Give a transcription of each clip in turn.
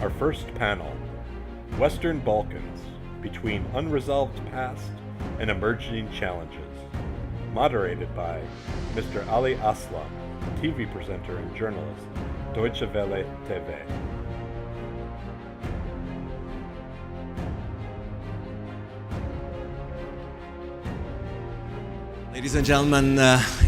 Our first panel, Western Balkans, Between Unresolved Past and Emerging Challenges, moderated by Mr. Ali Aslan, TV presenter and journalist, Deutsche Welle TV. Ladies and gentlemen,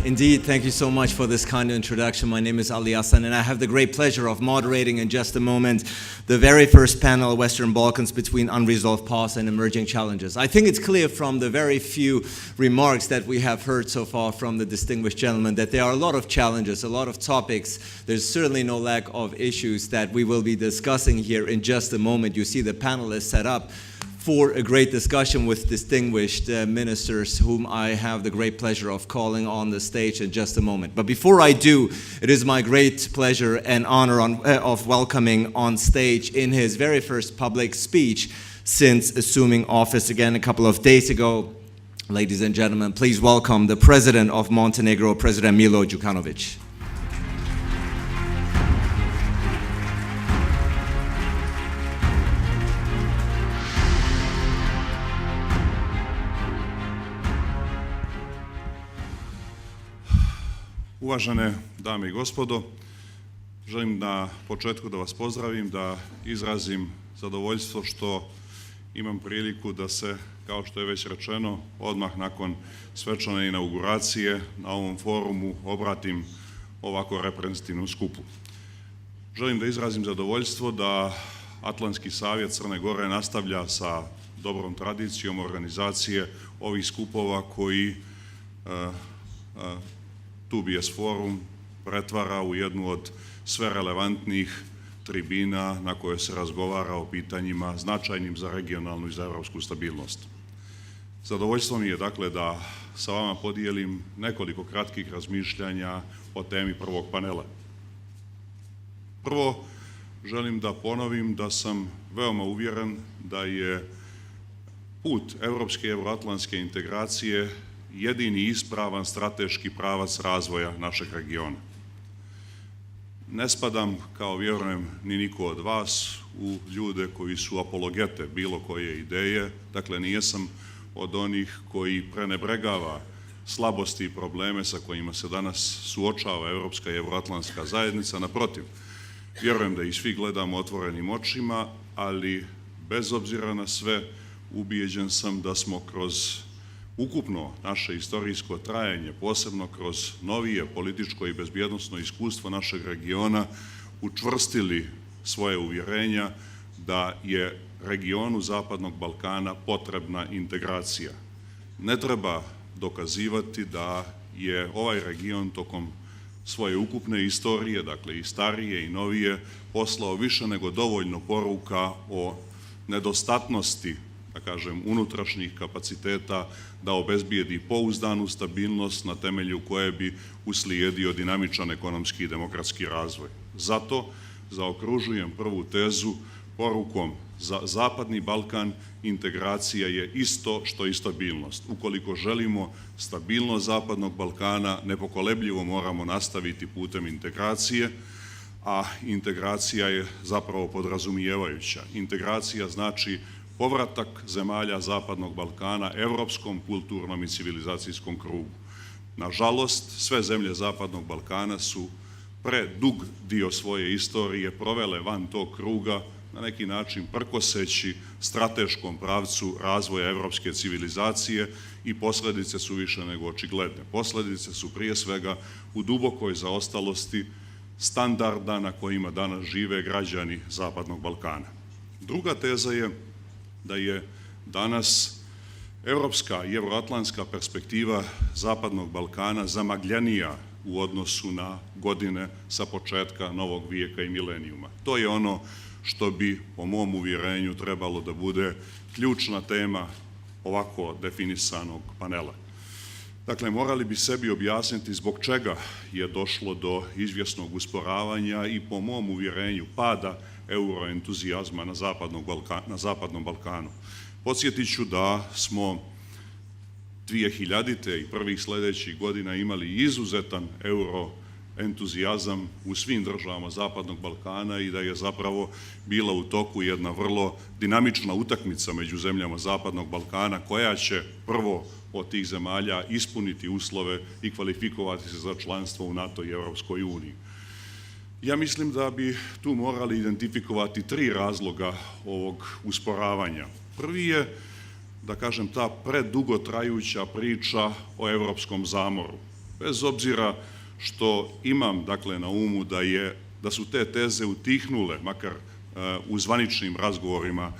indeed, thank you so much for this kind of introduction. My name is Ali Aslan, and I have the great pleasure of moderating in just a moment the very first panel, Western Balkans, Between Unresolved Past and Emerging Challenges. I think it's clear from the very few remarks that we have heard so far from the distinguished gentlemen that there are a lot of challenges, a lot of topics. There's certainly no lack of issues that we will be discussing here in just a moment. You see the panelists set up for a great discussion with distinguished ministers whom I have the great pleasure of calling on the stage in just a moment. But before I do, it is my great pleasure and honor of welcoming on stage in his very first public speech since assuming office again a couple of days ago. Ladies and gentlemen, please welcome the President of Montenegro, President Milo ĐUKANOVIĆ. Uvažene dame i gospodo, želim na početku da vas pozdravim, da izrazim zadovoljstvo što imam priliku da se, kao što je već rečeno, odmah nakon svečane inauguracije na ovom forumu obratim ovako reprezentativnom skupu. Želim da izrazim zadovoljstvo da Atlantski savjet Crne Gore nastavlja sa dobrom tradicijom organizacije ovih skupova koji TUBS forum pretvara u jednu od sve relevantnijih tribina na kojoj se razgovara o pitanjima značajnim za regionalnu i za evropsku stabilnost. Zadovoljstvo mi je dakle da sa vama podijelim nekoliko kratkih razmišljanja o temi prvog panela. Prvo, želim da ponovim da sam veoma uvjeren da je put evropske i evroatlantske integracije jedini ispravan strateški pravac razvoja našeg regiona. Ne spadam, kao vjerujem ni niko od vas, u ljude koji su apologete bilo koje ideje, dakle nijesam od onih koji prenebregava slabosti i probleme sa kojima se danas suočava evropska i evroatlantska zajednica. Naprotiv, vjerujem da ih svi gledamo otvorenim očima, ali bez obzira na sve, ubijeđen sam da smo kroz ukupno naše istorijsko trajanje, posebno kroz novije političko i bezbjednosno iskustvo našeg regiona, učvrstili svoje uvjerenja da je regionu Zapadnog Balkana potrebna integracija. Ne treba dokazivati da je ovaj region tokom svoje ukupne istorije, dakle i starije i novije, poslao više nego dovoljno poruka o nedostatnosti, da kažem, unutrašnjih kapaciteta da obezbijedi pouzdanu stabilnost na temelju koje bi uslijedio dinamičan ekonomski i demokratski razvoj. Zato zaokružujem prvu tezu porukom: za Zapadni Balkan integracija je isto što i stabilnost. Ukoliko želimo stabilnost Zapadnog Balkana, nepokolebljivo moramo nastaviti putem integracije, a integracija je zapravo podrazumijevajuća. Integracija znači povratak zemalja Zapadnog Balkana evropskom, kulturnom i civilizacijskom krugu. Nažalost, sve zemlje Zapadnog Balkana su predug dio svoje istorije provele van tog kruga, na neki način prkoseći strateškom pravcu razvoja evropske civilizacije, i posljedice su više nego očigledne. Posljedice su prije svega u dubokoj zaostalosti standarda na kojima danas žive građani Zapadnog Balkana. Druga teza je da je danas evropska i evroatlantska perspektiva Zapadnog Balkana zamagljenija u odnosu na godine sa početka novog vijeka i milenijuma. To je ono što bi, po mom uvjerenju, trebalo da bude ključna tema ovako definisanog panela. Dakle, morali bi sebi objasniti zbog čega je došlo do izvjesnog usporavanja i, po mom uvjerenju, pada euroentuzijazma na Zapadnom Balkanu. Podsjetit ću da smo 2000. i prvih sljedećih godina imali izuzetan euro entuzijazam u svim državama Zapadnog Balkana i da je zapravo bila u toku jedna vrlo dinamična utakmica među zemljama Zapadnog Balkana koja će prvo od tih zemalja ispuniti uslove i kvalifikovati se za članstvo u NATO i Europskoj uniji. Ja mislim da bi tu morali identifikovati 3 razloga ovog usporavanja. Prvi je, da kažem, ta predugo trajuća priča o europskom zamoru. Bez obzira što imam, dakle, na umu da su te teze utihnule, makar u zvaničnim razgovorima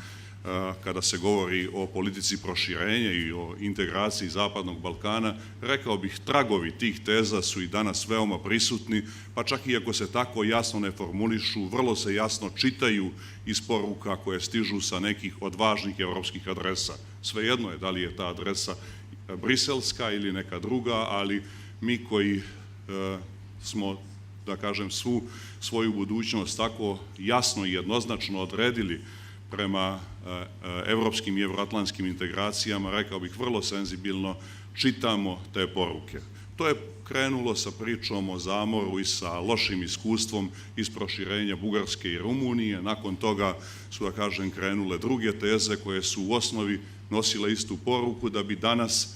kada se govori o politici proširenja i o integraciji Zapadnog Balkana, rekao bih, tragovi tih teza su i danas veoma prisutni, pa čak i ako se tako jasno ne formulišu, vrlo se jasno čitaju iz poruka koje stižu sa nekih od važnih evropskih adresa. Svejedno je da li je ta adresa briselska ili neka druga, ali mi koji smo, da kažem, svu svoju budućnost tako jasno i jednoznačno odredili prema evropskim i evroatlantskim integracijama, rekao bih, vrlo senzibilno čitamo te poruke. To je krenulo sa pričom o zamoru i sa lošim iskustvom iz proširenja Bugarske i Rumunije. Nakon toga su, da kažem, krenule druge teze koje su u osnovi nosile istu poruku, da bi danas,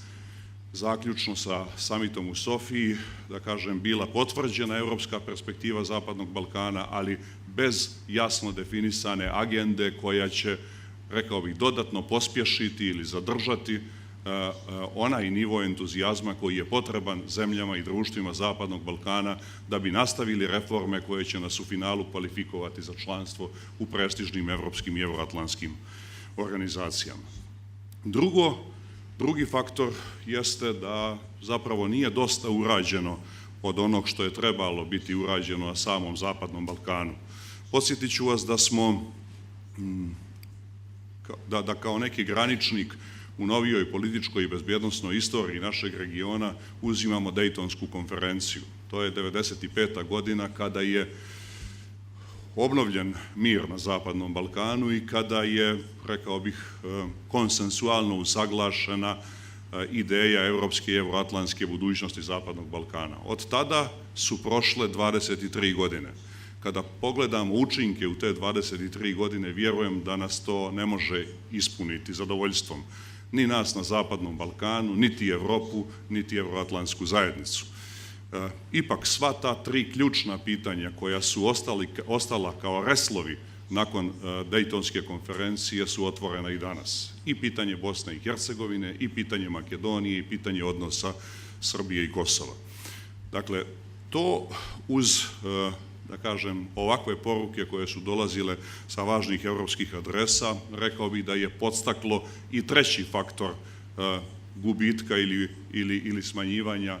zaključno sa samitom u Sofiji, da kažem, bila potvrđena evropska perspektiva Zapadnog Balkana, ali bez jasno definisane agende koja će, rekao bih, dodatno pospješiti ili zadržati onaj nivo entuzijazma koji je potreban zemljama i društvima Zapadnog Balkana da bi nastavili reforme koje će nas u finalu kvalifikovati za članstvo u prestižnim evropskim i evroatlantskim organizacijama. Drugi faktor jeste da zapravo nije dosta urađeno od onog što je trebalo biti urađeno na samom Zapadnom Balkanu. Podsjetit ću vas da smo, da kao neki graničnik u novijoj političkoj i bezbjednosnoj istoriji našeg regiona uzimamo Dejtonsku konferenciju. To je 1995. godina kada je obnovljen mir na Zapadnom Balkanu i kada je, rekao bih, konsensualno usaglašena ideja evropske i evroatlantske budućnosti Zapadnog Balkana. Od tada su prošle 23 godine. Kada pogledamo učinke u te 23 godine, vjerujem da nas to ne može ispuniti zadovoljstvom. Ni nas na Zapadnom Balkanu, niti Evropu, niti evroatlantsku zajednicu. Ipak sva ta 3 ključna pitanja koja su ostala kao reslovi nakon Dejtonske konferencije su otvorena i danas. I pitanje Bosne i Hercegovine, i pitanje Makedonije, i pitanje odnosa Srbije i Kosova. Dakle, to uz, da kažem, ovakve poruke koje su dolazile sa važnih evropskih adresa, rekao bih da je podstaklo i treći faktor gubitka ili smanjivanja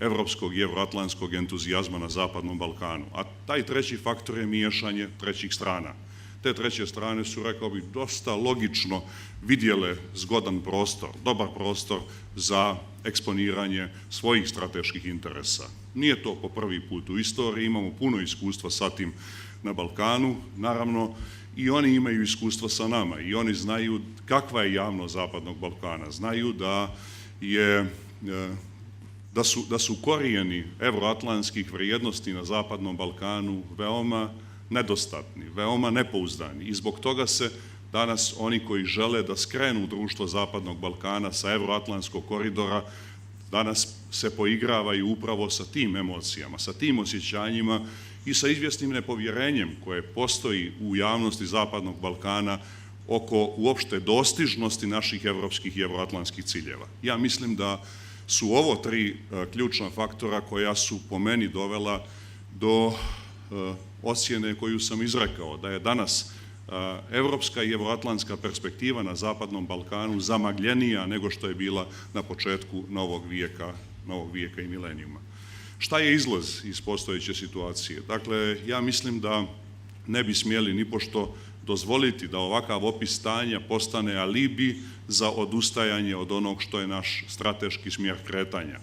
evropskog i evroatlantskog entuzijazma na Zapadnom Balkanu. A taj treći faktor je miješanje trećih strana. Te treće strane su, rekao bih, dosta logično vidjele zgodan prostor, dobar prostor za eksponiranje svojih strateških interesa. Nije to po prvi put u istoriji, imamo puno iskustva sa tim na Balkanu, naravno i oni imaju iskustva sa nama i oni znaju kakva je javnost Zapadnog Balkana, znaju da su korijeni evroatlantskih vrijednosti na Zapadnom Balkanu veoma nedostatni, veoma nepouzdani i zbog toga se danas oni koji žele da skrenu društvo Zapadnog Balkana sa evroatlantskog koridora danas se poigravaju upravo sa tim emocijama, sa tim osjećanjima i sa izvjesnim nepovjerenjem koje postoji u javnosti Zapadnog Balkana oko uopšte dostižnosti naših evropskih i evroatlantskih ciljeva. Ja mislim da su ovo 3 ključna faktora koja su po meni dovela do ocjene koju sam izrekao, da je danas evropska i evroatlantska perspektiva na Zapadnom Balkanu zamagljenija nego što je bila na početku novog vijeka i milenijuma. Šta je izlaz iz postojeće situacije? Dakle, ja mislim da ne bi smjeli nipošto dozvoliti da ovakav opis stanja postane alibi za odustajanje od onog što je naš strateški smjer kretanja.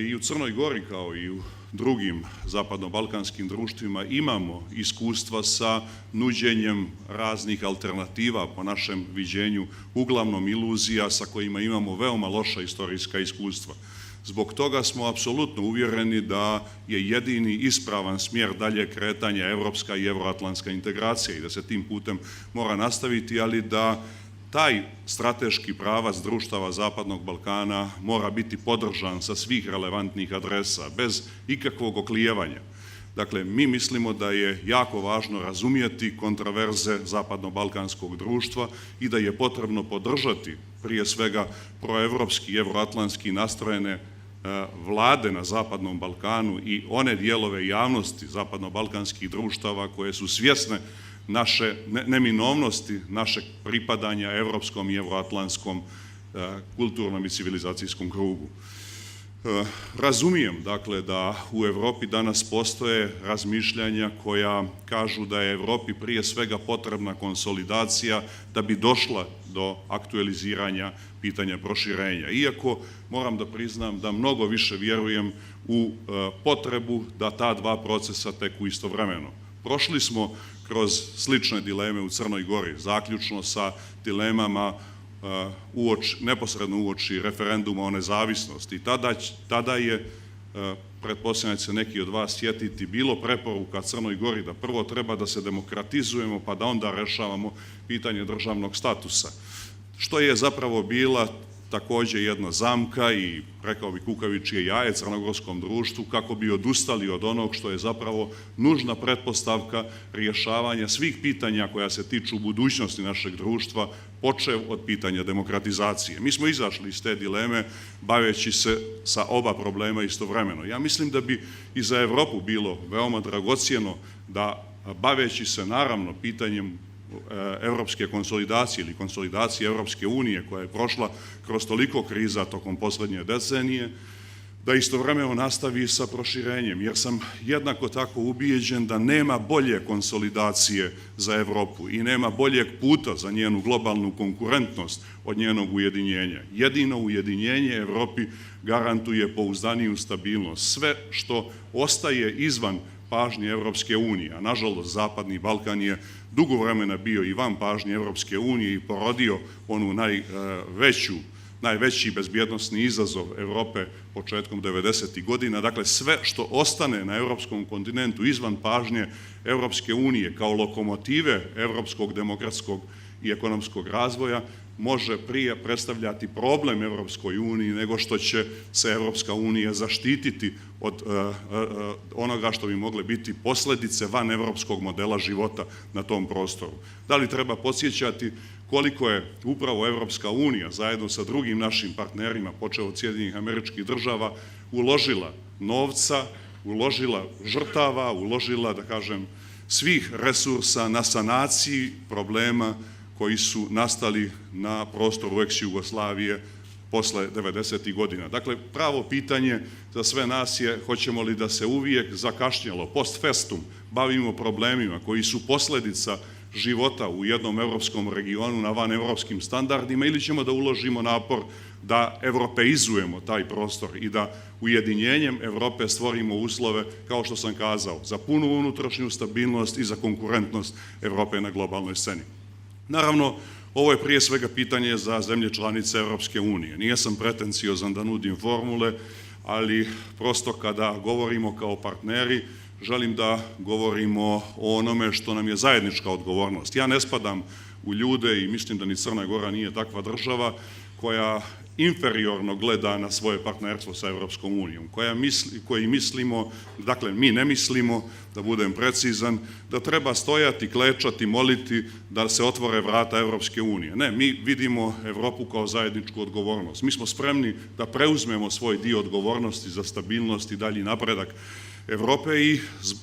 I u Crnoj Gori kao i u drugim zapadno-balkanskim društvima imamo iskustva sa nuđenjem raznih alternativa po našem viđenju, uglavnom iluzija sa kojima imamo veoma loša istorijska iskustva. Zbog toga smo apsolutno uvjereni da je jedini ispravan smjer dalje kretanja evropska i euroatlantska integracija i da se tim putem mora nastaviti, ali da taj strateški pravac društava Zapadnog Balkana mora biti podržan sa svih relevantnih adresa, bez ikakvog oklijevanja. Dakle, mi mislimo da je jako važno razumijeti kontraverze zapadno-balkanskog društva i da je potrebno podržati prije svega proevropski i evroatlantski nastrojene vlade na Zapadnom Balkanu i one dijelove javnosti zapadno-balkanskih društava koje su svjesne naše neminovnosti, našeg pripadanja evropskom i evroatlantskom kulturnom i civilizacijskom krugu. Razumijem, dakle, da u Europi danas postoje razmišljanja koja kažu da je Europi prije svega potrebna konsolidacija da bi došla do aktualiziranja pitanja proširenja. Iako moram da priznam da mnogo više vjerujem u potrebu da ta dva procesa teku istovremeno. Prošli smo kroz slične dileme u Crnoj Gori, zaključno sa dilemama neposredno uoči referenduma o nezavisnosti. Tada je, pretpostavljam će se neki od vas sjetiti, bilo preporuka Crnoj Gori da prvo treba da se demokratizujemo pa da onda rešavamo pitanje državnog statusa. Što je zapravo bila također jedna zamka i, rekao bi, kukavičje jaje crnogorskom društvu kako bi odustali od onog što je zapravo nužna pretpostavka rješavanja svih pitanja koja se tiču budućnosti našeg društva, počev od pitanja demokratizacije. Mi smo izašli iz te dileme baveći se sa oba problema istovremeno. Ja mislim da bi i za Europu bilo veoma dragocjeno da, baveći se naravno pitanjem evropske konsolidacije ili konsolidacije Evropske unije koja je prošla kroz toliko kriza tokom posljednje decenije, da istovremeno nastavi sa proširenjem, jer sam jednako tako ubijeđen da nema bolje konsolidacije za Evropu i nema boljeg puta za njenu globalnu konkurentnost od njenog ujedinjenja. Jedino ujedinjenje Evropi garantuje pouzdaniju stabilnost. Sve što ostaje izvan pažnje Evropske unije, a nažalost Zapadni Balkan je dugo vremena bio i van pažnje Evropske unije i porodio onu najveći bezbjednosni izazov Evrope početkom 90. godina. Dakle, sve što ostane na evropskom kontinentu izvan pažnje Evropske unije kao lokomotive evropskog demokratskog i ekonomskog razvoja može prije predstavljati problem Evropskoj uniji nego što će se Evropska unija zaštititi od onoga što bi mogle biti posljedice van evropskog modela života na tom prostoru. Da li treba podsjećati koliko je upravo Evropska unija zajedno sa drugim našim partnerima, počeo od Sjedinjenih Američkih Država, uložila novca, uložila žrtava, uložila, da kažem, svih resursa na sanaciji problema koji su nastali na prostoru ex-Jugoslavije posle 90. godina. Dakle, pravo pitanje za sve nas je hoćemo li da se uvijek zakašnjelo, post festum, bavimo problemima koji su posljedica života u jednom evropskom regionu na vanevropskim standardima ili ćemo da uložimo napor da evropeizujemo taj prostor i da ujedinjenjem Evrope stvorimo uslove, kao što sam kazao, za punu unutrašnju stabilnost i za konkurentnost Evrope na globalnoj sceni. Naravno, ovo je prije svega pitanje za zemlje članice Evropske unije. Nijesam pretenciozan da nudim formule, ali prosto kada govorimo kao partneri, želim da govorimo o onome što nam je zajednička odgovornost. Ja ne spadam u ljude i mislim da ni Crna Gora nije takva država koja inferiorno gleda na svoje partnerstvo sa Evropskom unijom, koji mislimo, dakle mi ne mislimo, da budem precizan, da treba stojati, klečati, moliti da se otvore vrata Evropske unije. Ne, mi vidimo Evropu kao zajedničku odgovornost. Mi smo spremni da preuzmemo svoj dio odgovornosti za stabilnost i dalji napredak Evrope i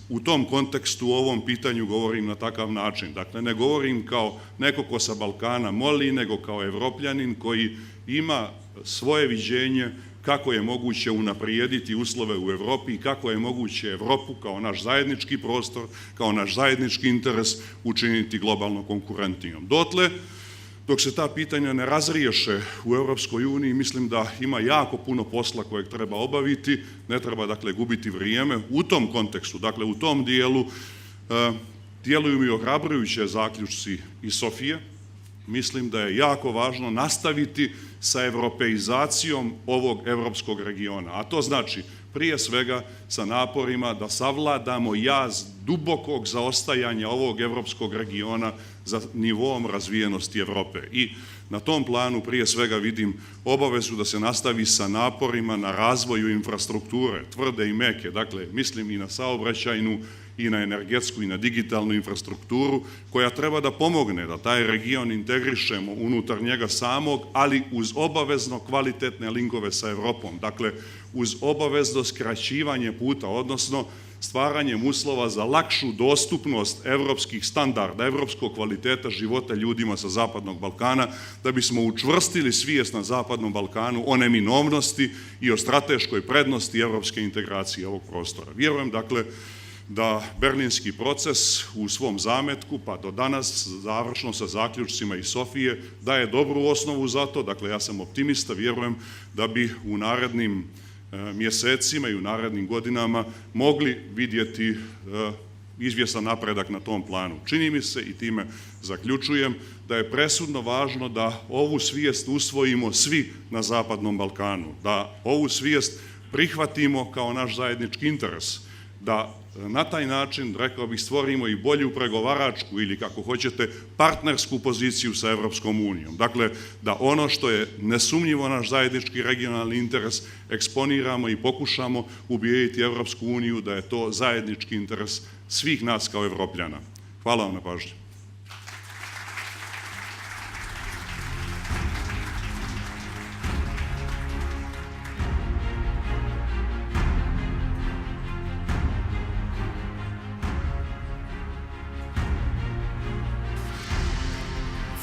u tom kontekstu u ovom pitanju govorim na takav način. Dakle, ne govorim kao neko ko sa Balkana moli, nego kao Evropljanin koji ima svoje viđenje kako je moguće unaprijediti uslove u Evropi i kako je moguće Evropu kao naš zajednički prostor, kao naš zajednički interes učiniti globalno konkurentnijom. Dotle, dok se ta pitanja ne razriješe u Europskoj uniji, mislim da ima jako puno posla kojeg treba obaviti, ne treba dakle gubiti vrijeme. U tom kontekstu, dakle u tom dijelu, djeluju mi ohrabrujuće zaključci iz Sofije. mislim da je jako važno nastaviti sa evropeizacijom ovog evropskog regiona. A to znači prije svega sa naporima da savladamo jaz dubokog zaostajanja ovog evropskog regiona za nivoom razvijenosti Evrope. I na tom planu prije svega vidim obavezu da se nastavi sa naporima na razvoju infrastrukture, tvrde i meke, dakle mislim i na saobraćajnu i na energetsku i na digitalnu infrastrukturu koja treba da pomogne da taj region integrišemo unutar njega samog, ali uz obavezno kvalitetne linkove sa Evropom, dakle uz obavezno skraćivanje puta, odnosno stvaranjem uslova za lakšu dostupnost evropskih standarda, evropskog kvaliteta života ljudima sa Zapadnog Balkana, da bismo učvrstili svijest na Zapadnom Balkanu o neminovnosti i o strateškoj prednosti evropske integracije ovog prostora. Vjerujem, dakle, da berlinski proces u svom zametku, pa do danas, završno sa zaključcima iz Sofije, daje dobru osnovu za to. Dakle, ja sam optimista, vjerujem da bi u narednim mjesecima i u narednim godinama mogli vidjeti izvjestan napredak na tom planu. Čini mi se, i time zaključujem, da je presudno važno da ovu svijest usvojimo svi na Zapadnom Balkanu, da ovu svijest prihvatimo kao naš zajednički interes, da na taj način, rekao bih, stvorimo i bolju pregovaračku ili, kako hoćete, partnersku poziciju sa Evropskom unijom. Dakle, da ono što je nesumnjivo naš zajednički regionalni interes eksponiramo i pokušamo ubijediti Evropsku uniju da je to zajednički interes svih nas kao Evropljana. Hvala vam na pažnji.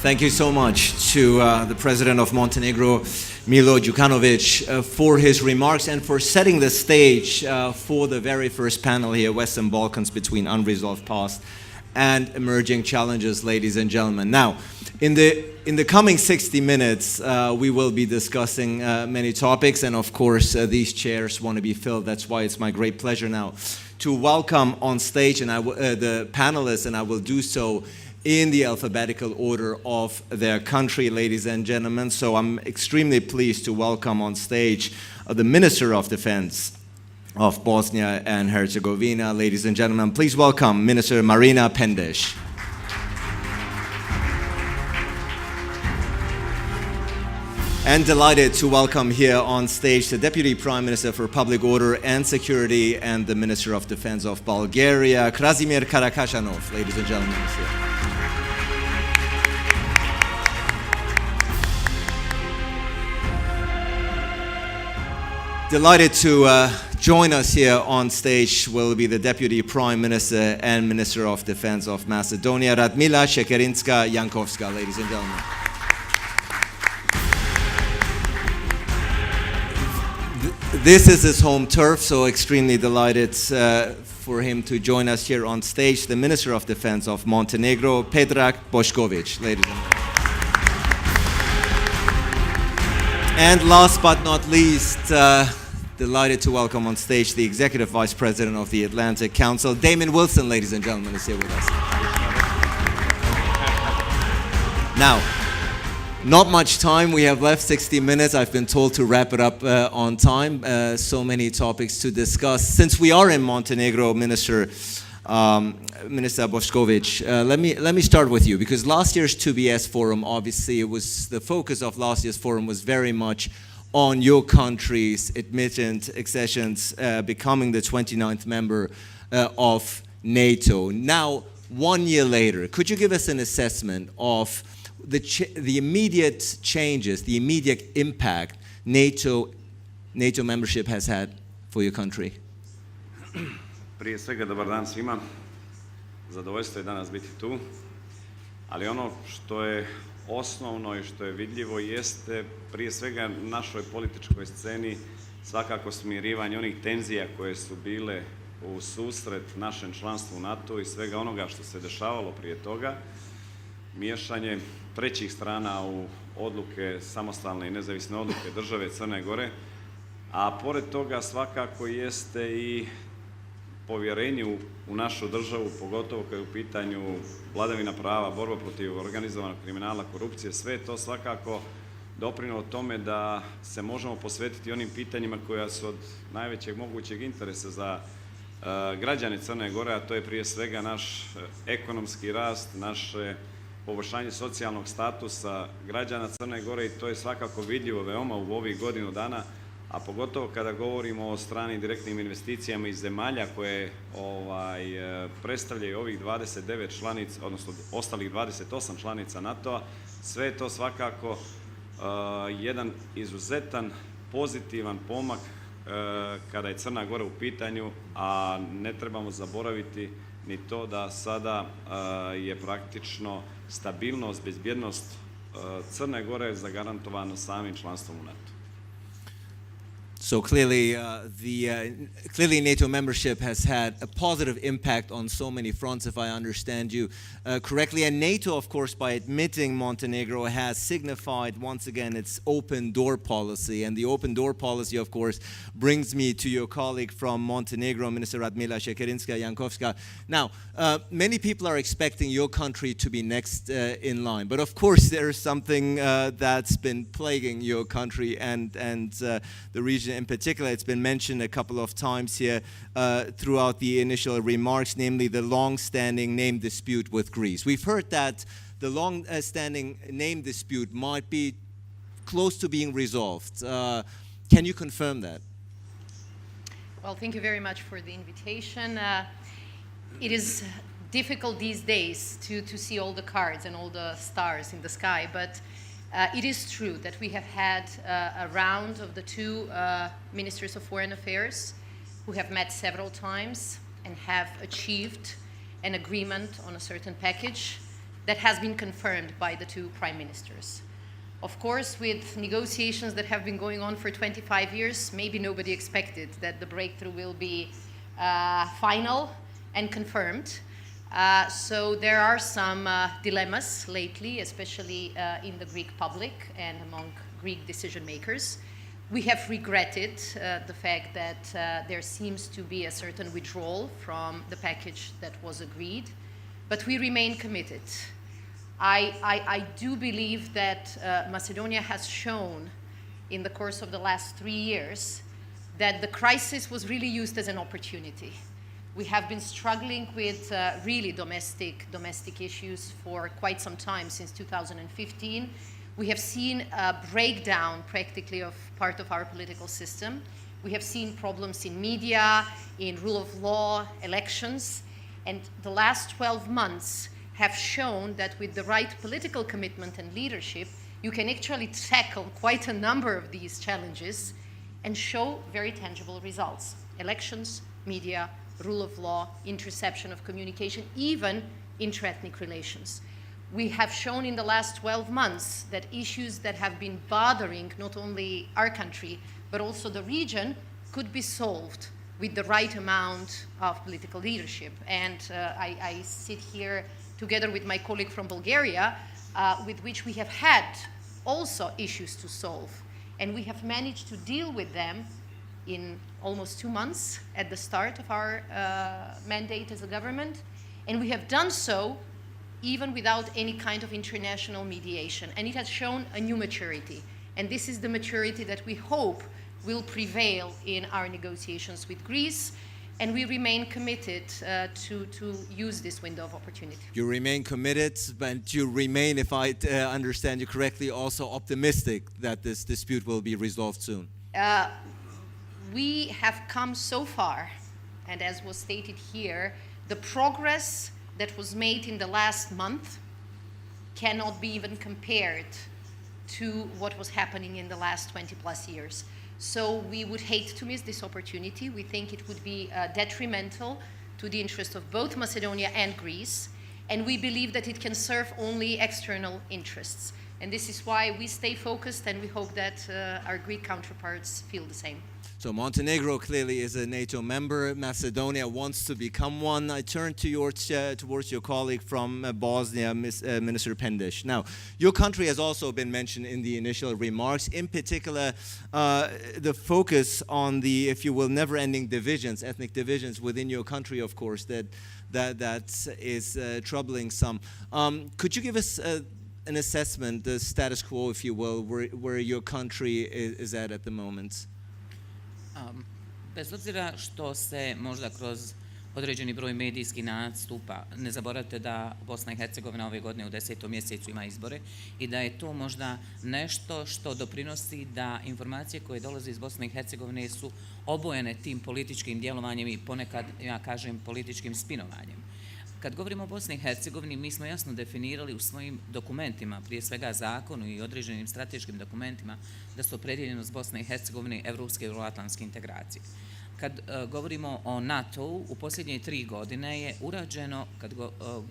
Thank you so much to the President of Montenegro, Milo ďUKANOVIĆ, for his remarks and for setting the stage for the very first panel here, Western Balkans between unresolved past and emerging challenges, ladies and gentlemen. Now, in the coming 60 minutes, we will be discussing many topics, and of course, these chairs want to be filled. That's why it's my great pleasure now to welcome on stage the panelists, and I will do so in the alphabetical order of their country, ladies and gentlemen. So I'm extremely pleased to welcome on stage the Minister of Defense of Bosnia and Herzegovina. Ladies and gentlemen, please welcome Minister Marina PENDEŠ. And delighted to welcome here on stage the Deputy Prime Minister for Public Order and Security and the Minister of Defense of Bulgaria, Krasimir KARAKACHANOV. Ladies and gentlemen, is here. Delighted to join us here on stage will be the Deputy Prime Minister and Minister of Defense of Macedonia, Radmila, SHEKERINSKA-JANKOVSKA, ladies and gentlemen. This is his home turf, so extremely delighted for him to join us here on stage, the Minister of Defense of Montenegro, Predrag, BOŠKOVIĆ, ladies and gentlemen. And last but not least, delighted to welcome on stage the Executive Vice President of the Atlantic Council, Damon Wilson, ladies and gentlemen, is here with us. Now, not much time. We have left 60 minutes. I've been told to wrap it up on time. So many topics to discuss. Since we are in Montenegro, Minister BOŠKOVIĆ, let me start with you, because last year's 2BS forum, obviously, it was the focus of last year's forum was very much on your country's admittance, accessions, becoming the 29th member of NATO. Now, 1 year later, could you give us an assessment of the immediate changes, the immediate impact NATO membership has had for your country? Prije svega, dobar dan svima. Zadovoljstvo je danas biti tu. Ali ono što je osnovno i što je vidljivo jeste prije svega našoj političkoj sceni svakako smirivanje onih tenzija koje su bile u susret našem članstvu u NATO i svega onoga što se dešavalo prije toga. Miješanje trećih strana u odluke, samostalne i nezavisne odluke države Crne Gore, a pored toga svakako jeste i povjerenju u našu državu, pogotovo kad je u pitanju vladavina prava, borba protiv organizovanog kriminala, korupcije, sve je to svakako doprinijelo tome da se možemo posvetiti onim pitanjima koja su od najvećeg mogućeg interesa za građane Crne Gore, a to je prije svega naš ekonomski rast, naše poboljšanje socijalnog statusa građana Crne Gore i to je svakako vidljivo veoma u ovih godinu dana, a pogotovo kada govorimo o stranim direktnim investicijama iz zemalja koje predstavljaju ovih 29 članica, odnosno ostalih 28 članica NATO-a, sve je to svakako jedan izuzetan pozitivan pomak kada je Crna Gora u pitanju, a ne trebamo zaboraviti ni to da sada je praktično stabilnost, bezbjednost Crne Gore zagarantovana samim članstvom u NATO. So clearly, clearly NATO membership has had a positive impact on so many fronts, if I understand you correctly. And NATO, of course, by admitting Montenegro, has signified once again its open door policy. And the open door policy, of course, brings me to your colleague from Montenegro, Minister Radmila SHEKERINSKA-JANKOVSKA. Now, many people are expecting your country to be next in line. But of course, there is something that's been plaguing your country and the region in particular. It's been mentioned a couple of times here throughout the initial remarks, namely the long-standing name dispute with Greece. We've heard that the long-standing name dispute might be close to being resolved. Can you confirm that? Well, thank you very much for the invitation. It is difficult these days to see all the cards and all the stars in the sky, but it is true that we have had a round of the two ministers of foreign affairs who have met several times and have achieved an agreement on a certain package that has been confirmed by the two prime ministers. Of course, with negotiations that have been going on for 25 years, maybe nobody expected that the breakthrough will be final and confirmed. So there are some dilemmas lately, especially in the Greek public and among Greek decision makers. We have regretted the fact that there seems to be a certain withdrawal from the package that was agreed, but we remain committed. I do believe that Macedonia has shown in the course of the last 3 years that the crisis was really used as an opportunity. We have been struggling with really domestic issues for quite some time, since 2015. We have seen a breakdown practically of part of our political system. We have seen problems in media, in rule of law, elections, and the last 12 months have shown that with the right political commitment and leadership, you can actually tackle quite a number of these challenges and show very tangible results. Elections, media, rule of law, interception of communication, even inter-ethnic relations. We have shown in the last 12 months that issues that have been bothering not only our country, but also the region, could be solved with the right amount of political leadership. And I sit here together with my colleague from Bulgaria, with which we have had also issues to solve. And we have managed to deal with them in almost 2 months at the start of our mandate as a government. And we have done so even without any kind of international mediation. And it has shown a new maturity. And this is the maturity that we hope will prevail in our negotiations with Greece. And we remain committed to use this window of opportunity. You remain committed, but you remain, if I understand you correctly, also optimistic that this dispute will be resolved soon. We have come so far, and as was stated here, the progress that was made in the last month cannot be even compared to what was happening in the last 20 plus years. So we would hate to miss this opportunity. We think it would be detrimental to the interest of both Macedonia and Greece, and we believe that it can serve only external interests. And this is why we stay focused, and we hope that our Greek counterparts feel the same. So Montenegro clearly is a NATO member. Macedonia wants to become one. I turn towards your colleague from Bosnia, Minister PENDEŠ. Now, your country has also been mentioned in the initial remarks, in particular the focus on the, if you will, never-ending divisions, ethnic divisions within your country, of course, that is troubling some. Could you give us an assessment, the status quo, if you will, where your country is at the moment? Bez obzira što se možda kroz određeni broj medijskih nastupa, ne zaboravite da Bosna i Hercegovina ove godine u 10. mjesecu ima izbore i da je to možda nešto što doprinosi da informacije koje dolaze iz Bosne i Hercegovine su obojene tim političkim djelovanjem i ponekad, ja kažem, političkim spinovanjem. Kad govorimo o Bosni i Hercegovini, mi smo jasno definirali u svojim dokumentima, prije svega zakonu i određenim strateškim dokumentima, da su opredjeljenost Bosne i Hercegovine evropske i euroatlantske integracije. Kad govorimo o NATO-u, u posljednje 3 godine je urađeno,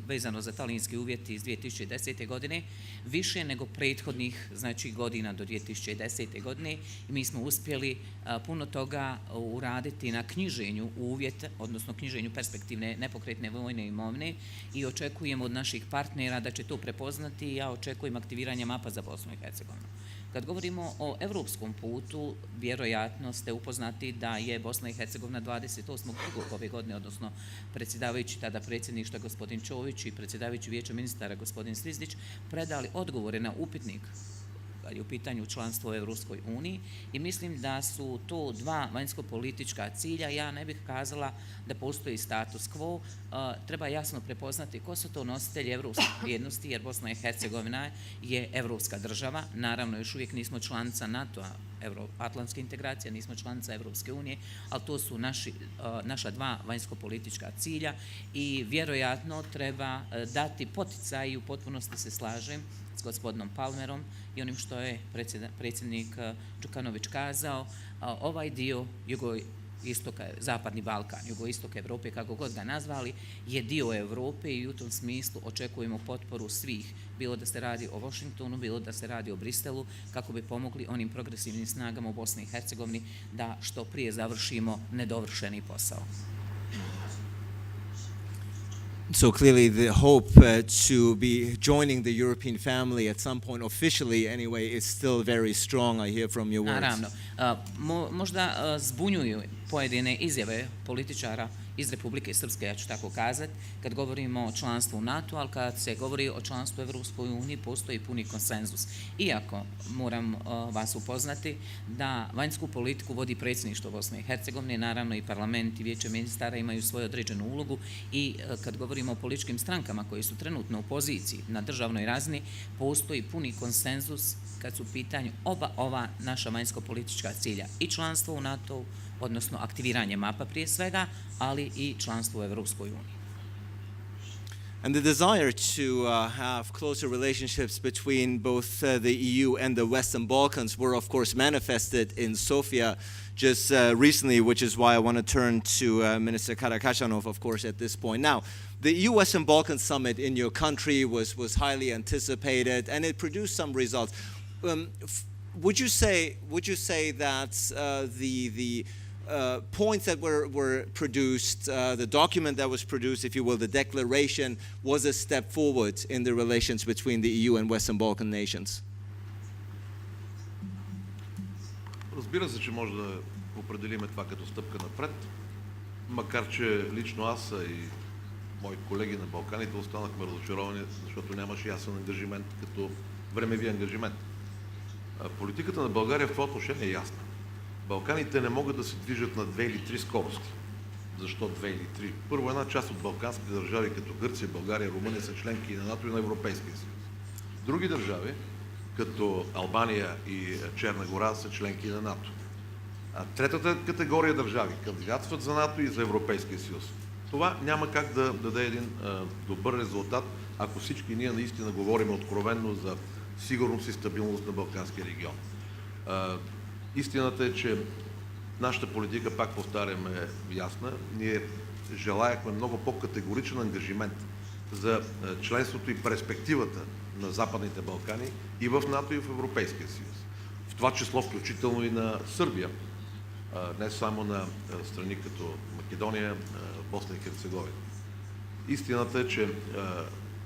vezano za talijanski uvjeti iz 2010. godine, više nego prethodnih, znači, godina do 2010. godine i mi smo uspjeli puno toga uraditi na knjiženju uvjeta, odnosno knjiženju perspektivne nepokretne vojne imovine i očekujemo od naših partnera da će to prepoznati i ja očekujem aktiviranje mapa za Bosnu i Hercegovinu. Kad govorimo o evropskom putu, vjerojatno ste upoznati da je Bosna i Hercegovina 28.2. ove godine, odnosno predsjedavajući tada predsjedništva gospodin Čović i predsjedavajući Vijeća ministara gospodin Slizdić predali odgovore na upitnik kad je u pitanju članstvo u Evropskoj uniji i mislim da su to dva vanjsko-politička cilja. Ja ne bih kazala da postoji status quo, treba jasno prepoznati ko su to nositelji evropskih vrijednosti jer Bosna i Hercegovina je evropska država, naravno još uvijek nismo članica NATO-a, euroatlantske integracije, nismo članica Evropske unije, ali to su naša dva vanjsko-politička cilja i vjerojatno treba dati poticaj i u potpunosti se slažem s gospodinom Palmerom i onim što je predsjednik ĐUKANOVIĆ kazao, ovaj dio jugoistoka, zapadni Balkan, jugoistok Evrope, kako god ga nazvali, je dio Evrope i u tom smislu očekujemo potporu svih, bilo da se radi o Washingtonu, bilo da se radi o Briselu, kako bi pomogli onim progresivnim snagama u Bosni i Hercegovini da što prije završimo nedovršeni posao. So clearly the hope to be joining the European family at some point officially anyway is still very strong, I hear from your words. Naravno, možda zbunjuju pojedine izjave političara iz Republike Srpske, ja ću tako kazati, kad govorimo o članstvu u NATO, ali kad se govori o članstvu u Evropskoj uniji, postoji puni konsenzus. Iako moram vas upoznati da vanjsku politiku vodi predsjedništvo Bosne i Hercegovine, naravno i parlament i Vijeće ministara imaju svoju određenu ulogu i kad govorimo o političkim strankama koji su trenutno u poziciji na državnoj razini, postoji puni konsenzus kad su u pitanju oba ova naša vanjsko-politička cilja i članstvo u NATO, odnosno aktiviranje mapa prije svega, ali i članstvo u Evropskoj uniji. And the desire to have closer relationships between both the EU and the Western Balkans were of course manifested in Sofia just recently, which is why I want to turn to Minister KARAKACHANOV, of course, at this point. Now, the EU-Western Balkans summit in your country was highly anticipated and it produced some results. Would you say that the points that were produced, the document that was produced, if you will, the declaration, was a step forward in the relations between the EU and Western Balkan nations? Разбира се, че може да определиме това като стъпка напред, макар че лично аз и мои колеги на Балканите останахме разочаровани, защото нямаше ясен ангажимент като времеви ангажимент. Политиката на България в това отношение е ясна. Балканите не могат да се движат на 2 или 3 скорости. Защо 2 или 3? Първо, една част от балканските държави, като Гърция, България, Румъния, са членки на НАТО и на Европейския съюз. Други държави, като Албания и Черна гора, са членки на НАТО. А третата категория държави кандидатстват за НАТО и за Европейския съюз. Това няма как да даде един добър резултат, ако всички ние наистина говорим откровенно за сигурност и стабилност на Балканския регион. Истината е, че нашата политика, пак повтарям, е ясна. Ние желаяхме много по-категоричен ангажимент за членството и перспективата на Западните Балкани и в НАТО, и в Европейския съюз. В това число включително и на Сърбия, не само на страни като Македония, Босна и Херцеговина. Истината е, че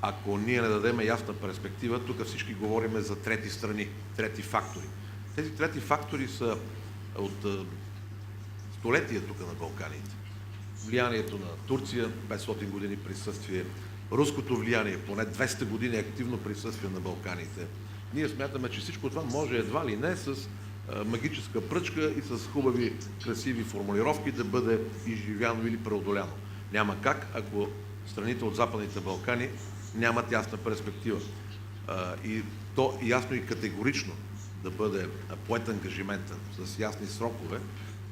ако ние не дадем ясна перспектива, тук всички говорим за трети страни, трети фактори. Тези трети фактори са от столетия тук на Балканите. Влиянието на Турция, 500 години присъствие, руското влияние, поне 200 години активно присъствие на Балканите. Ние смятаме, че всичко това може едва ли не с магическа пръчка и с хубави, красиви формулировки да бъде изживяно или преодоляно. Няма как, ако страните от Западните Балкани нямат ясна перспектива. И то ясно и категорично да бъде поет ангажимента с ясни срокове,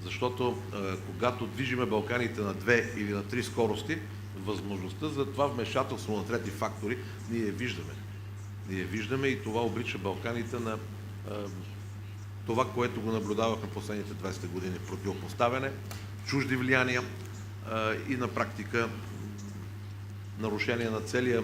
защото когато движиме Балканите на 2 или на 3 скорости, възможността за това вмешателство на трети фактори ние виждаме. Ние виждаме и това обрича Балканите на това, което го наблюдавахме последните 200 години. Противопоставяне, чужди влияния и на практика нарушение на целия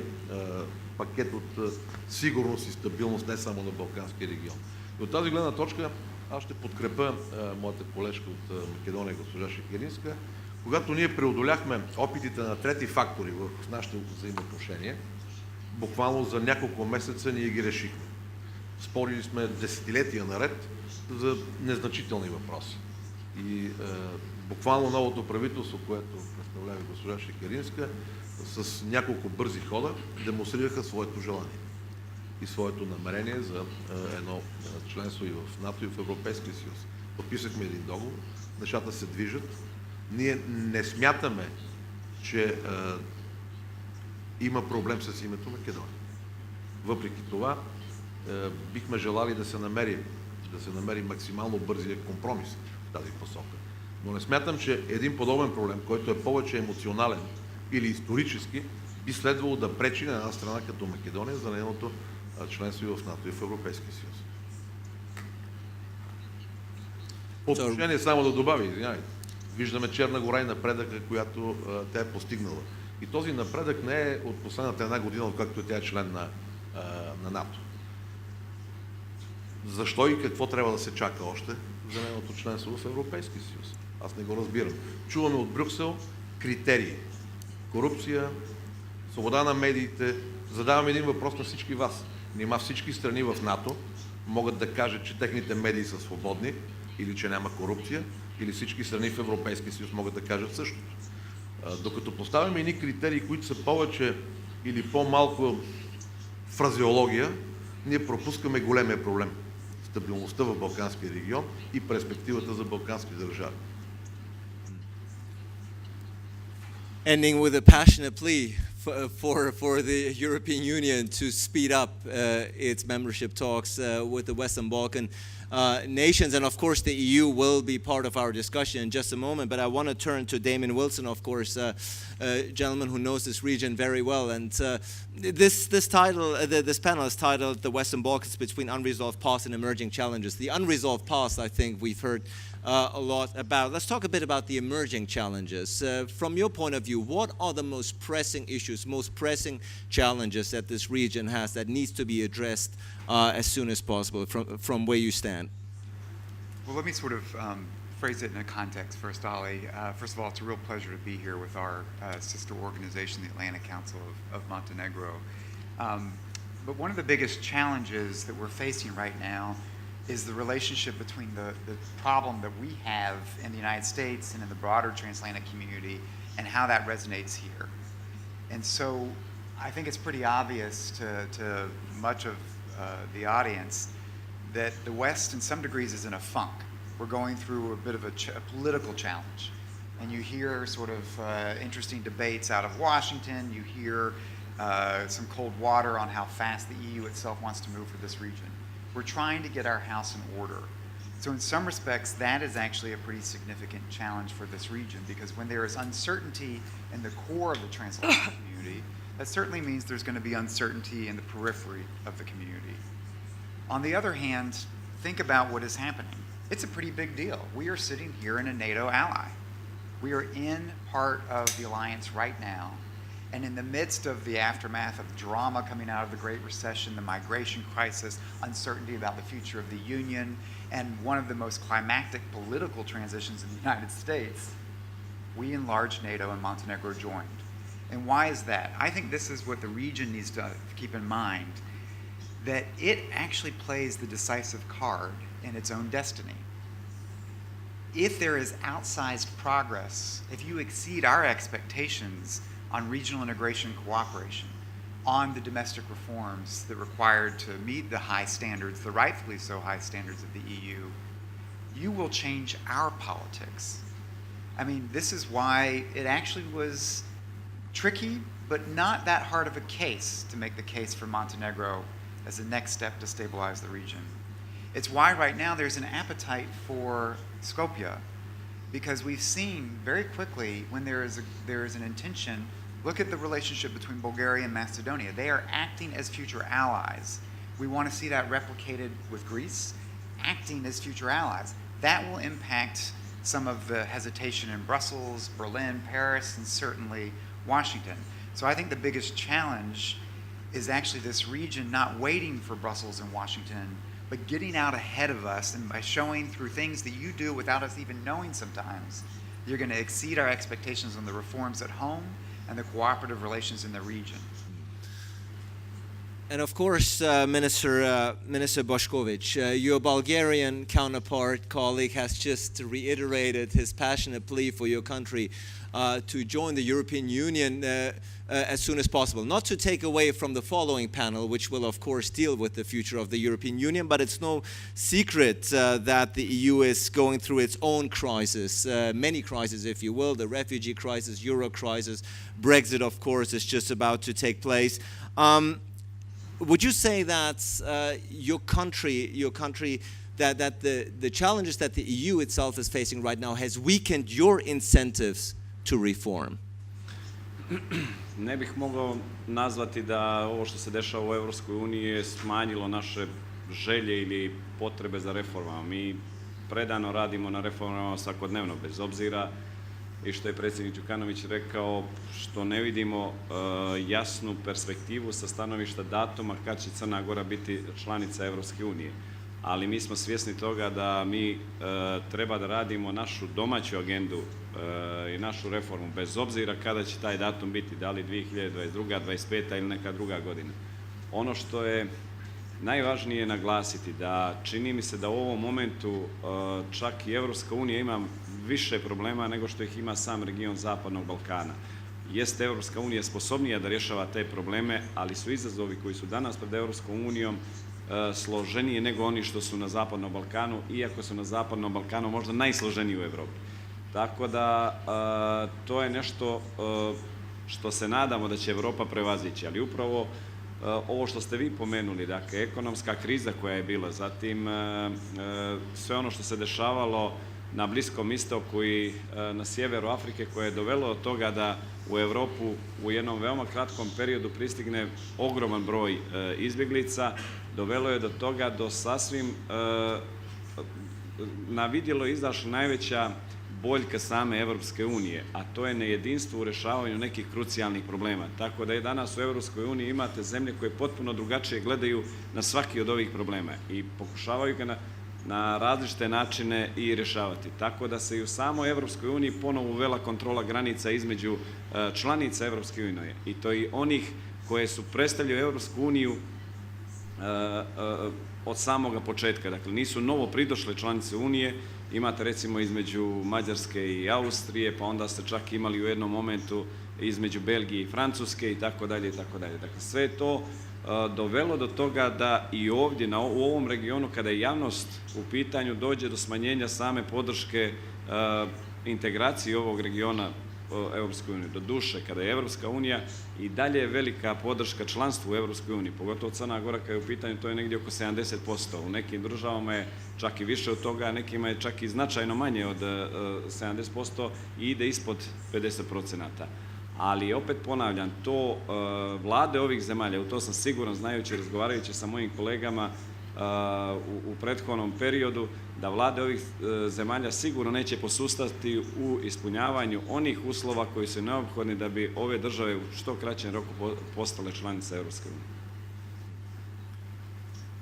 пакет от сигурност и стабилност не само на Балканския регион. И от тази гледна точка аз ще подкрепя моята колежка от Македония, госпожа Шекеринска. Когато ние преодоляхме опитите на трети фактори в нашите взаимоотношения, буквално за няколко месеца ние ги решихме. Спорили сме десетилетия наред за незначителни въпроси. И буквално новото правителство, което представлява госпожа Шекеринска, с няколко бързи хода демонстрираха своето желание и своето намерение за едно членство и в НАТО, и в Европейския съюз. Подписахме един договор, нещата се движат. Ние не смятаме, че има проблем с името Македония. Въпреки това, бихме желали да се намери максимално бързия компромис в тази посока. Но не смятам, че един подобен проблем, който е повече емоционален или исторически, би следвало да пречи на една страна като Македония за нейното членство и в НАТО и в Европейския съюз. По отношение само да добавя, извинявайте, виждаме Черна гора и напредъка, която тя е постигнала. И този напредък не е от последната една година, откакто тя е член на НАТО. Защо и какво трябва да се чака още за нейното членство в Европейския съюз? Аз не го разбирам. Чуваме от Брюксел критерии. Корупция, свобода на медиите. Задавам един въпрос на всички вас. Нима всички страни в НАТО могат да кажат, че техните медии са свободни или че няма корупция, или всички страни в Европейския съюз могат да кажат същото. Докато поставяме едни критерии, които са повече или по-малко фразеология, ние пропускаме големия проблем. Стабилността в Балканския регион и перспективата за балкански държави. Ending with a passionate plea for the European Union to speed up its membership talks with the Western Balkan nations. And of course, the EU will be part of our discussion in just a moment. But I want to turn to Damon Wilson, of course, a gentleman who knows this region very well. And this panel is titled "The Western Balkans Between Unresolved Past and Emerging Challenges." The unresolved past, I think we've heard a lot about. Let's talk a bit about the emerging challenges. From your point of view, what are the most pressing issues, most pressing challenges that this region has that needs to be addressed as soon as possible from where you stand? Well, let me sort of phrase it in a context first, Ali. First of all, it's a real pleasure to be here with our sister organization, the Atlantic Council of Montenegro. But one of the biggest challenges that we're facing right now is the relationship between the problem that we have in the United States and in the broader transatlantic community and how that resonates here. And so I think it's pretty obvious to much of the audience that the West in some degrees is in a funk. We're going through a bit of a political challenge. And you hear sort of interesting debates out of Washington, you hear some cold water on how fast the EU itself wants to move for this region. We're trying to get our house in order. So in some respects, that is actually a pretty significant challenge for this region, because when there is uncertainty in the core of the transatlantic community, that certainly means there's going to be uncertainty in the periphery of the community. On the other hand, think about what is happening. It's a pretty big deal. We are sitting here in a NATO ally. We are in part of the alliance right now, And in the midst of the aftermath of drama coming out of the Great Recession, the migration crisis, uncertainty about the future of the Union, and one of the most climactic political transitions in the United States, we enlarged NATO and Montenegro joined. And why is that? I think this is what the region needs to keep in mind, that it actually plays the decisive card in its own destiny. If there is outsized progress, if you exceed our expectations on regional integration and cooperation, on the domestic reforms that are required to meet the high standards, the rightfully so high standards of the EU, you will change our politics. I mean, this is why it actually was tricky, but not that hard of a case to make the case for Montenegro as the next step to stabilize the region. It's why right now there's an appetite for Skopje, because we've seen very quickly when there is an intention. Look at the relationship between Bulgaria and Macedonia. They are acting as future allies. We want to see that replicated with Greece, acting as future allies. That will impact some of the hesitation in Brussels, Berlin, Paris, and certainly Washington. So I think the biggest challenge is actually this region not waiting for Brussels and Washington, but getting out ahead of us, and by showing through things that you do without us even knowing sometimes, you're going to exceed our expectations on the reforms at home and the cooperative relations in the region. And of course, Minister BOŠKOVIĆ, your Bulgarian counterpart, colleague, has just reiterated his passionate plea for your country to join the European Union as soon as possible. Not to take away from the following panel, which will of course deal with the future of the European Union, but it's no secret that the EU is going through its own crisis, many crises if you will, the refugee crisis, Euro crisis, Brexit of course is just about to take place. Would you say that your country, that the challenges that the EU itself is facing right now has weakened your incentives to reform? Ne bih mogao nazvati da ovo što se dešava u Europskoj uniji je smanjilo naše želje ili potrebe za reformama. Mi predano radimo na reformama svakodnevno, bez obzira i što je predsjednik ĐUKANOVIĆ rekao, što ne vidimo jasnu perspektivu sa stanovišta datuma kad će Crna Gora biti članica Europske unije. Ali mi smo svjesni toga da mi treba da radimo našu domaću agendu i našu reformu, bez obzira kada će taj datum biti, da li 2022. 2025. ili neka druga godina. Ono što je najvažnije naglasiti da čini mi se da u ovom momentu čak i Europska unija ima više problema nego što ih ima sam region Zapadnog Balkana. Jeste Europska unija sposobnija da rješava te probleme, ali su izazovi koji su danas pred Europskom unijom složenije nego oni što su na Zapadnom Balkanu, iako su na Zapadnom Balkanu možda najsloženiji u Evropi. Tako da to je nešto što se nadamo da će Evropa prevazići, ali upravo ovo što ste vi pomenuli, dakle, ekonomska kriza koja je bila, zatim sve ono što se dešavalo na Bliskom istoku i na sjeveru Afrike, koje je dovelo do toga da u Evropu u jednom veoma kratkom periodu pristigne ogroman broj izbjeglica, dovelo je do toga do sasvim na vidjelo izašla najveća boljka same Evropske unije, a to je nejedinstvo u rješavanju nekih krucijalnih problema. Tako da je danas u Evropskoj uniji imate zemlje koje potpuno drugačije gledaju na svaki od ovih problema i pokušavaju ga na različite načine i rješavati. Tako da se i u samoj Evropskoj uniji ponovo uvela kontrola granica između članica Evropske unije, i to i onih koje su predstavljaju Evropsku uniju od samoga početka. Dakle, nisu novo pridošle članice Unije, imate recimo između Mađarske i Austrije, pa onda ste čak imali u jednom momentu između Belgije i Francuske i tako dalje i tako dalje. Dakle, sve je to dovelo do toga da i ovdje u ovom regionu, kada je javnost u pitanju, dođe do smanjenja same podrške integraciji ovog regiona Evropskoj uniji. Do duše, kada je Evropska unija i dalje je velika podrška članstvu u Evropskoj uniji, pogotovo Crna Gora kada je u pitanju, to je negdje oko 70%. U nekim državama je čak i više od toga, a nekima je čak i značajno manje od 70% i ide ispod 50%. Ali opet ponavljam, to vlade ovih zemalja, u to sam siguran, znajući i razgovarajući sa mojim kolegama, u prethodnom periodu, da vlade ovih zemalja sigurno neće posustati u ispunjavanju onih uslova koji su neophodni da bi ove države u što kraćem roku postale članice Europske unije.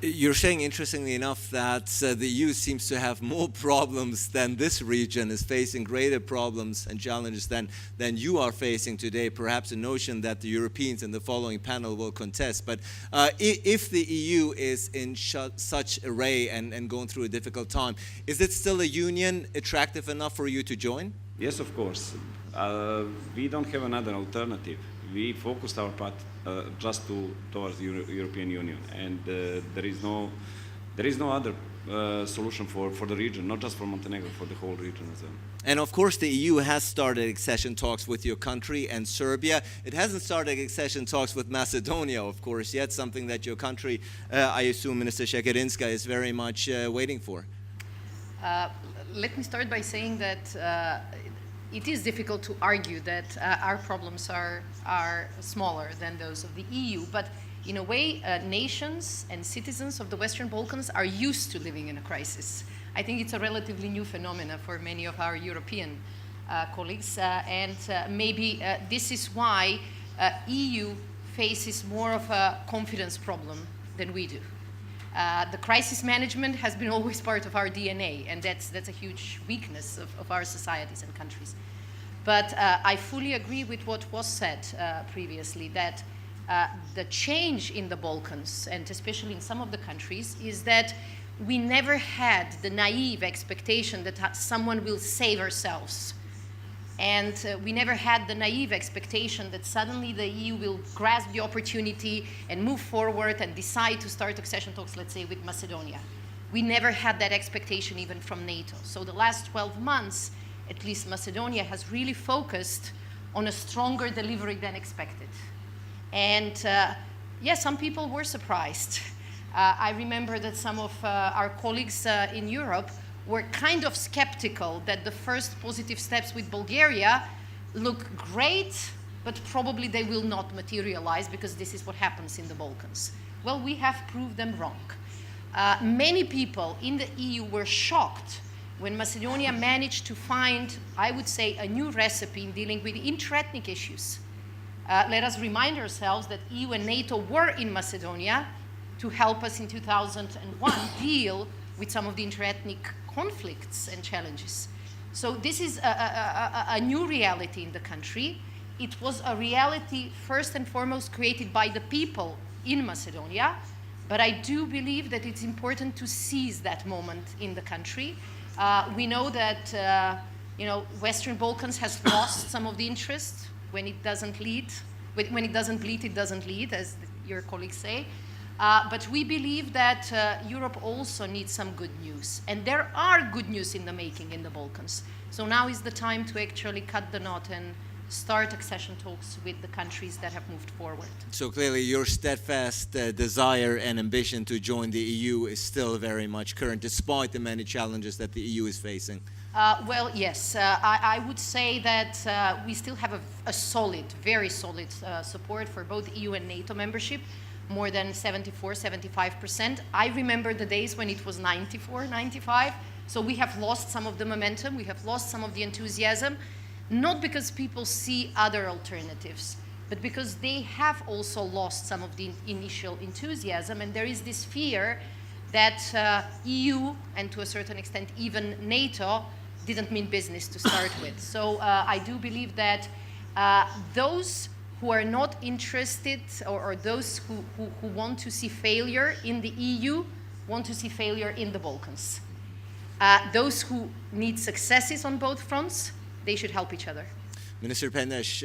You're saying, interestingly enough, that the EU seems to have more problems than this region is facing, greater problems and challenges than you are facing today. Perhaps a notion that the Europeans in the following panel will contest. But if the EU is in such array and going through a difficult time, is it still a union attractive enough for you to join? Yes, of course. We don't have another alternative. We focused our path just towards the European Union, and there is no other solution for the region, not just for Montenegro, for the whole region as well. And of course, the EU has started accession talks with your country and Serbia. It hasn't started accession talks with Macedonia, of course, yet, something that your country, I assume, Minister SHEKERINSKA, is very much waiting for. Let me start by saying that it is difficult to argue that our problems are smaller than those of the EU, but in a way, nations and citizens of the Western Balkans are used to living in a crisis. I think it's a relatively new phenomenon for many of our European colleagues, and maybe this is why EU faces more of a confidence problem than we do. The crisis management has been always part of our DNA, and that's a huge weakness of our societies and countries. But I fully agree with what was said previously, that the change in the Balkans, and especially in some of the countries, is that we never had the naive expectation that someone will save ourselves. And we never had the naive expectation that suddenly the EU will grasp the opportunity and move forward and decide to start accession talks, let's say, with Macedonia. We never had that expectation even from NATO. So the last 12 months, at least Macedonia has really focused on a stronger delivery than expected. And yes, some people were surprised. I remember that some of our colleagues in Europe were kind of skeptical that the first positive steps with Bulgaria look great, but probably they will not materialize because this is what happens in the Balkans. Well, we have proved them wrong. Many people in the EU were shocked when Macedonia managed to find, I would say, a new recipe in dealing with inter-ethnic issues. Let us remind ourselves that EU and NATO were in Macedonia to help us in 2001 deal with some of the inter-ethnic conflicts and challenges. So this is a new reality in the country. It was a reality first and foremost created by the people in Macedonia, but I do believe that it's important to seize that moment in the country. We know that Western Balkans has lost some of the interest when it doesn't lead. When it doesn't bleed, it doesn't lead, as your colleagues say. But we believe that Europe also needs some good news. And there are good news in the making in the Balkans. So now is the time to actually cut the knot and start accession talks with the countries that have moved forward. So clearly your steadfast desire and ambition to join the EU is still very much current, despite the many challenges that the EU is facing. Well, yes. I would say that we still have a solid, very solid support for both EU and NATO membership. More than 74, 75%. I remember the days when it was 94, 95. So we have lost some of the momentum, we have lost some of the enthusiasm, not because people see other alternatives, but because they have also lost some of the initial enthusiasm, and there is this fear that EU, and to a certain extent even NATO, didn't mean business to start with. So I do believe that those who are not interested, or those who want to see failure in the EU, want to see failure in the Balkans. Those who need successes on both fronts, they should help each other. Minister PENDEŠ,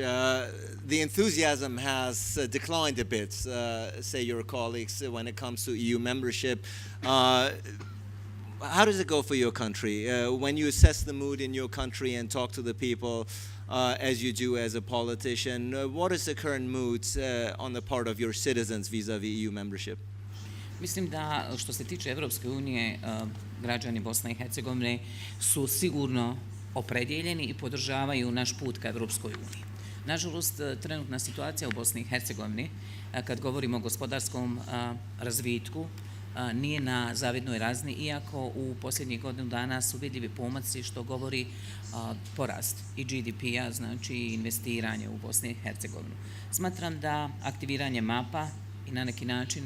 the enthusiasm has declined a bit, say your colleagues, when it comes to EU membership. How does it go for your country? When you assess the mood in your country and talk to the people, as you do as a politician, what is the current mood on the part of your citizens vis-a-vis EU membership? Mislim da što se tiče Evropske unije, građani Bosne i Hercegovine su sigurno opredjeljeni i podržavaju naš put ka Evropskoj uniji. Nažalost, trenutna situacija u Bosni i Hercegovini, kad govorimo o gospodarskom razvitku, nije na zavidnoj razini, iako u posljednjih godinu dana su vidljivi pomaci što govori porast i GDP-a, znači investiranje u Bosni i Hercegovinu. Smatram da aktiviranje mapa i na neki način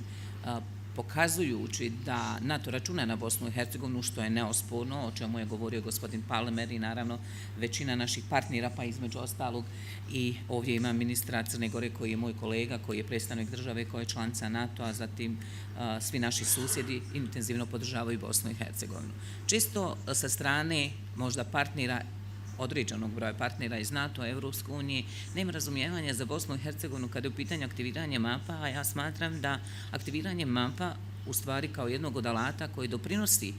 pokazujući da NATO računa na Bosnu i Hercegovinu, što je neosporno, o čemu je govorio gospodin Palmer i naravno većina naših partnera, pa između ostalog i ovdje ima ministra Crne Gore koji je moj kolega, koji je predstavnik države, koji je članica NATO, a zatim svi naši susjedi intenzivno podržavaju Bosnu i Hercegovinu. Čisto sa strane možda partnera, određenog broja partnera iz NATO, Evropske unije, nema razumijevanja za Bosnu i Hercegovinu kada je u pitanju aktiviranje mapa, a ja smatram da aktiviranje mapa u stvari kao jednog od alata koji doprinosi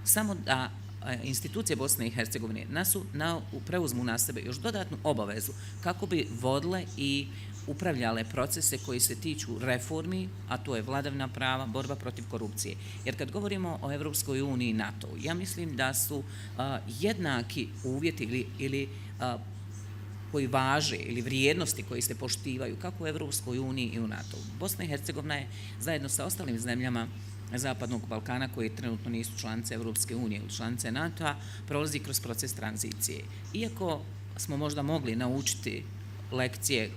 samo da institucije Bosne i Hercegovine preuzmu na sebe još dodatnu obavezu kako bi vodile i upravljale procese koji se tiču reformi, a to je vladavina prava, borba protiv korupcije. Jer kad govorimo o Evropskoj uniji i NATO, ja mislim da su jednaki uvjeti ili koji važe ili vrijednosti koji se poštivaju kako u Evropskoj uniji i u NATO. Bosna i Hercegovina je zajedno sa ostalim zemljama Zapadnog Balkana koji trenutno nisu članice Evropske unije ili članice NATO-a, prolazi kroz proces tranzicije. Iako smo možda mogli naučiti lekcije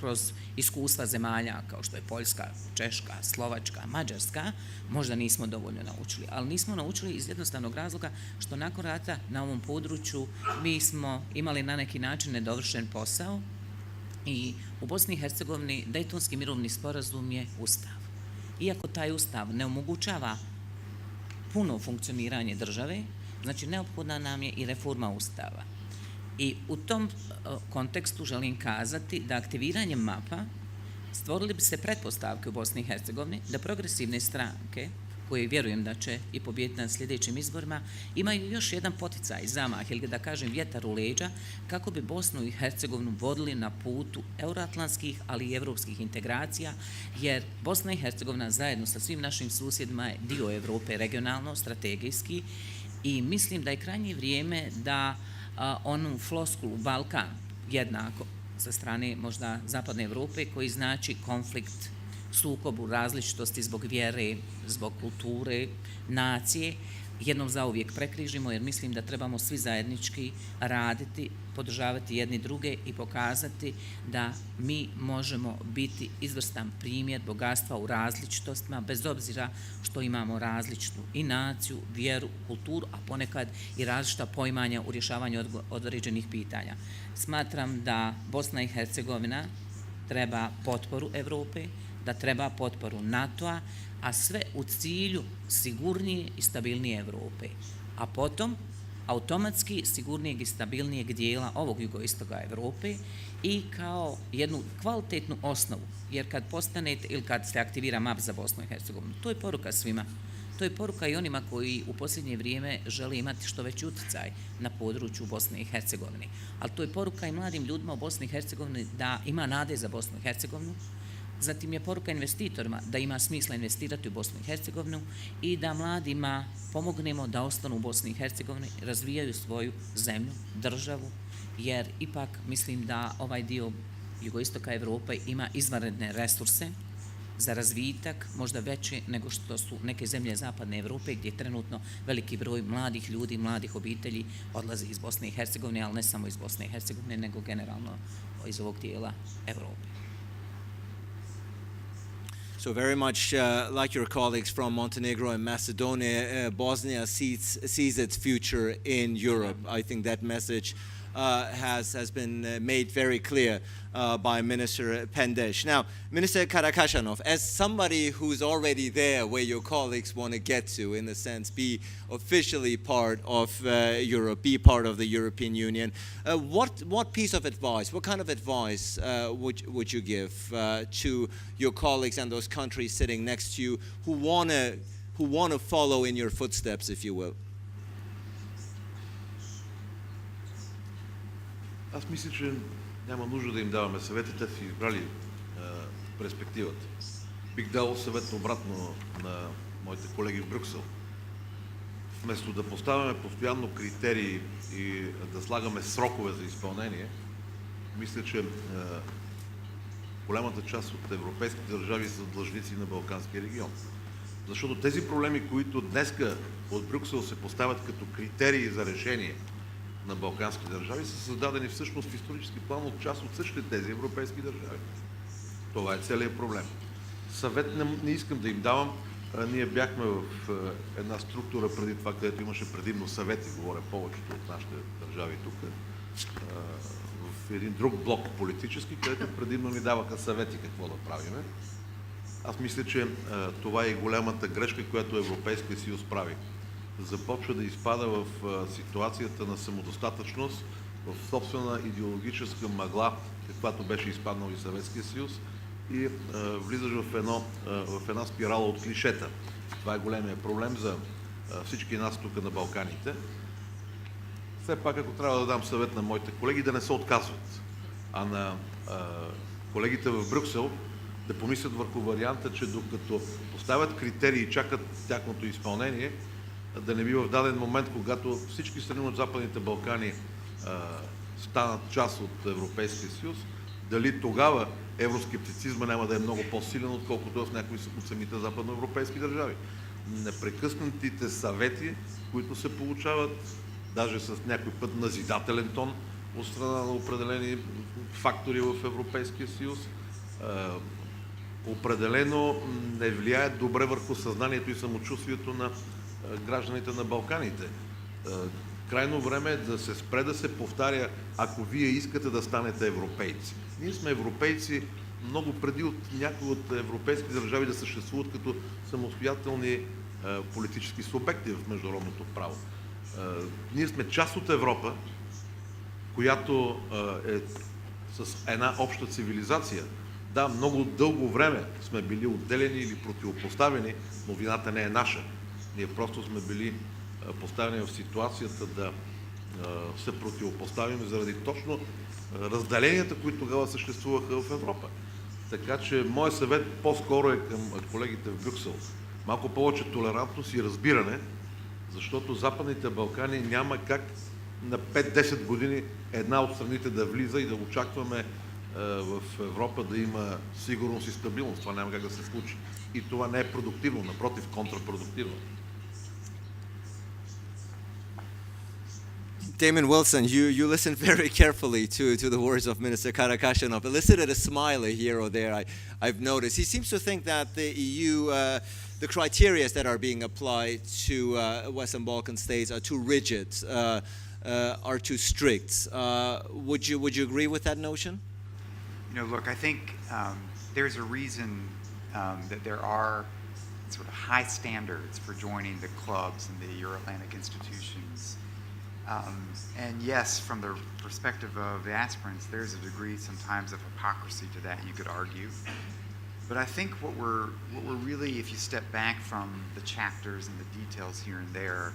kroz iskustva zemalja kao što je Poljska, Češka, Slovačka, Mađarska, možda nismo dovoljno naučili. Ali nismo naučili iz jednostavnog razloga što nakon rata na ovom području mi smo imali na neki način nedovršen posao i u Bosni i Hercegovini Dejtonski mirovni sporazum je ustav. Iako taj ustav ne omogućava puno funkcioniranje države, znači neophodna nam je i reforma ustava. I u tom kontekstu želim kazati da aktiviranjem mapa stvorili bi se pretpostavke u Bosni i Hercegovini da progresivne stranke, koje vjerujem da će i pobijediti na sljedećim izborima, imaju još jedan poticaj, zamah ili da kažem vjetar u leđa kako bi Bosnu i Hercegovinu vodili na putu euroatlantskih, ali i evropskih integracija, jer Bosna i Hercegovina zajedno sa svim našim susjedima je dio Evrope regionalno, strategijski i mislim da je krajnje vrijeme da onu floskulu Balkan jednako sa strane možda Zapadne Evrope koji znači konflikt, sukobu, različitosti zbog vjere, zbog kulture, nacije, jednom zauvijek prekrižimo jer mislim da trebamo svi zajednički raditi, podržavati jedni druge i pokazati da mi možemo biti izvrstan primjer bogatstva u različitostima bez obzira što imamo različitu i naciju, vjeru, kulturu, a ponekad i različita poimanja u rješavanju određenih pitanja. Smatram da Bosna i Hercegovina treba potporu Evrope, da treba potporu NATO-a, a sve u cilju sigurnije i stabilnije Evrope. A potom, automatski sigurnijeg i stabilnijeg dijela ovog jugoistoka Evrope i kao jednu kvalitetnu osnovu, jer kad postanete ili kad se aktivira map za Bosnu i Hercegovinu, to je poruka svima. To je poruka i onima koji u posljednje vrijeme žele imati što veći utjecaj na području Bosne i Hercegovine. Ali to je poruka i mladim ljudima u Bosni i Hercegovini da ima nade za Bosnu i Hercegovinu. Zatim je poruka investitorima da ima smisla investirati u Bosnu i Hercegovinu i da mladima pomognemo da ostanu u Bosni i Hercegovini, razvijaju svoju zemlju, državu, jer ipak mislim da ovaj dio jugoistoka Evrope ima izvanredne resurse za razvitak, možda veće nego što su neke zemlje Zapadne Evrope gdje trenutno veliki broj mladih ljudi, mladih obitelji odlazi iz Bosne i Hercegovine, ali ne samo iz Bosne i Hercegovine, nego generalno iz ovog dijela Evrope. So very much like your colleagues from Montenegro and Macedonia, Bosnia sees its future in Europe. I think that message has been made very clear by Minister PENDEŠ. Now, Minister KARAKACHANOV, as somebody who's already there where your colleagues want to get to, in a sense, be officially part of Europe, be part of the European Union, what piece of advice, what kind of advice would you give to your colleagues and those countries sitting next to you who want to follow in your footsteps, if you will? Аз мисля, че няма нужда да им даваме съвети, те са избрали перспективата. Бих дал съвет обратно на моите колеги в Брюксел. Вместо да поставяме постоянно критерии и да слагаме срокове за изпълнение, мисля, че голямата част от европейските държави са длъжници на Балканския регион. Защото тези проблеми, които днеска от Брюксел се поставят като критерии за решение на балкански държави, са създадени всъщност в исторически план от част от същите тези европейски държави. Това е целият проблем. Съвет не искам да им давам. Ние бяхме в една структура преди това, където имаше предимно съвети, говоря повечето от нашите държави тук, в един друг блок политически, където предимно ни даваха съвети какво да правиме. Аз мисля, че това е и голямата грешка, която Европейския съюз прави. Започва да изпада в ситуацията на самодостатъчност, в собствена идеологическа мъгла, каквато беше изпаднал и Съветския съюз, и влизаш в една спирала от клишета. Това е големия проблем за всички нас тук на Балканите. Все пак, ако трябва да дам съвет на моите колеги, да не се отказват, а на колегите в Брюксел да помислят върху варианта, че докато поставят критерии и чакат тяхното изпълнение, да не би в даден момент, когато всички страни от Западните Балкани станат част от Европейския съюз, дали тогава евроскептицизма няма да е много по-силен, отколкото в някои от самите западноевропейски държави. Непрекъснатите съвети, които се получават, даже с някой път назидателен тон от страна на определени фактори в Европейския съюз, определено не влияят добре върху съзнанието и самочувствието на гражданите на Балканите. Крайно време е да се спре да се повтаря, ако вие искате да станете европейци. Ние сме европейци много преди от някои от европейски държави да съществуват като самостоятелни политически субекти в международното право. Ние сме част от Европа, която е с една обща цивилизация. Да, много дълго време сме били отделени или противопоставени, но вината не е наша. Ние просто сме били поставени в ситуацията да се противопоставим заради точно разделенията, които тогава съществуваха в Европа. Така че моят съвет по-скоро е към колегите в Брюксел. Малко повече толерантност и разбиране, защото Западните Балкани няма как на 5-10 години една от страните да влиза и да очакваме в Европа да има сигурност и стабилност. Това няма как да се случи. И това не е продуктивно, напротив, контрапродуктивно. Damon Wilson, you listened very carefully to the words of Minister KARAKACHANOV. Elicited a smile here or there, I've noticed. He seems to think that the EU, the criteria that are being applied to Western Balkan states are too rigid, are too strict. Would you agree with that notion? You know, look, I think there's a reason that there are sort of high standards for joining the clubs and the Euro-Atlantic institutions. And yes, from the perspective of the aspirants, there's a degree sometimes of hypocrisy to that, you could argue. But I think what we're really, if you step back from the chapters and the details here and there,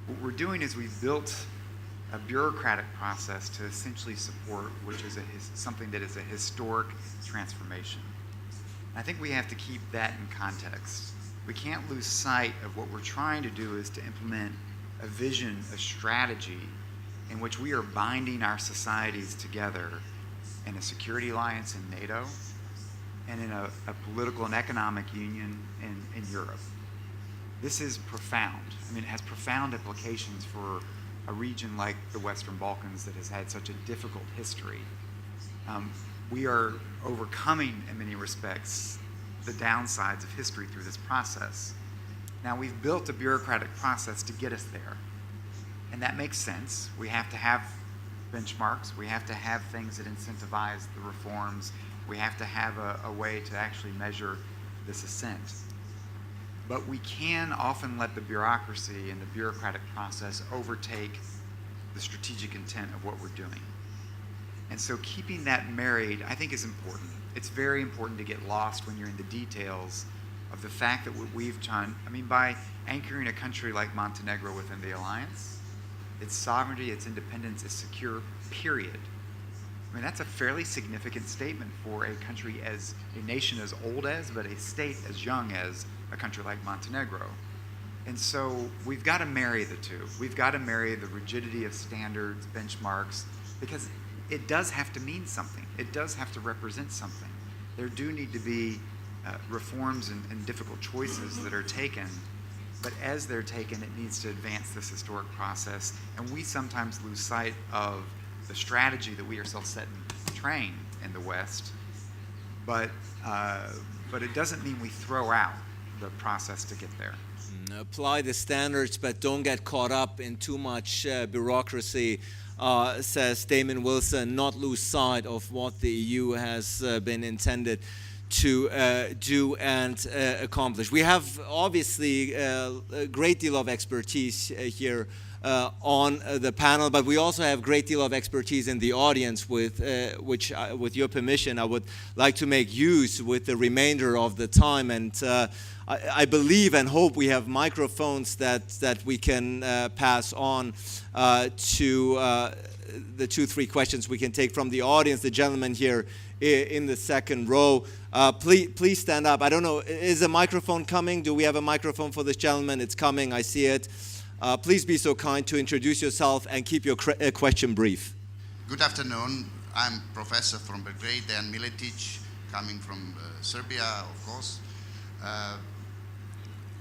what we're doing is we've built a bureaucratic process to essentially support, which is something that is a historic transformation. I think we have to keep that in context. We can't lose sight of what we're trying to do is to implement a vision, a strategy in which we are binding our societies together in a security alliance in NATO and in a political and economic union in Europe. This is profound. I mean, it has profound implications for a region like the Western Balkans that has had such a difficult history. We are overcoming, in many respects, the downsides of history through this process. Now, we've built a bureaucratic process to get us there, and that makes sense. We have to have benchmarks. We have to have things that incentivize the reforms. We have to have a way to actually measure this ascent. But we can often let the bureaucracy and the bureaucratic process overtake the strategic intent of what we're doing. And so keeping that married, I think, is important. It's very important to get lost when you're in the details of the fact that what we've done, I mean, by anchoring a country like Montenegro within the alliance, its sovereignty, its independence is secure, period. I mean, that's a fairly significant statement for a country as, a nation as old as, but a state as young as a country like Montenegro. And so we've got to marry the two. We've got to marry the rigidity of standards, benchmarks, because it does have to mean something. It does have to represent something. There do need to be reforms and difficult choices that are taken, but as they're taken, it needs to advance this historic process, and we sometimes lose sight of the strategy that we ourselves set in train in the West, but it doesn't mean we throw out the process to get there. Apply the standards, but don't get caught up in too much bureaucracy, says Damon Wilson, not lose sight of what the EU has been intended to do and accomplish. We have obviously a great deal of expertise here on the panel, but we also have a great deal of expertise in the audience, which, with your permission, I would like to make use with the remainder of the time. And I believe and hope we have microphones that we can pass on to the 2-3 questions we can take from the audience. The gentleman here in the second row, please stand up. I don't know, is a microphone coming? Do we have a microphone for this gentleman? It's coming, I see it. Please be so kind to introduce yourself and keep your question brief. Good afternoon. I'm Professor from Belgrade, Dejan Miletić, coming from Serbia, of course.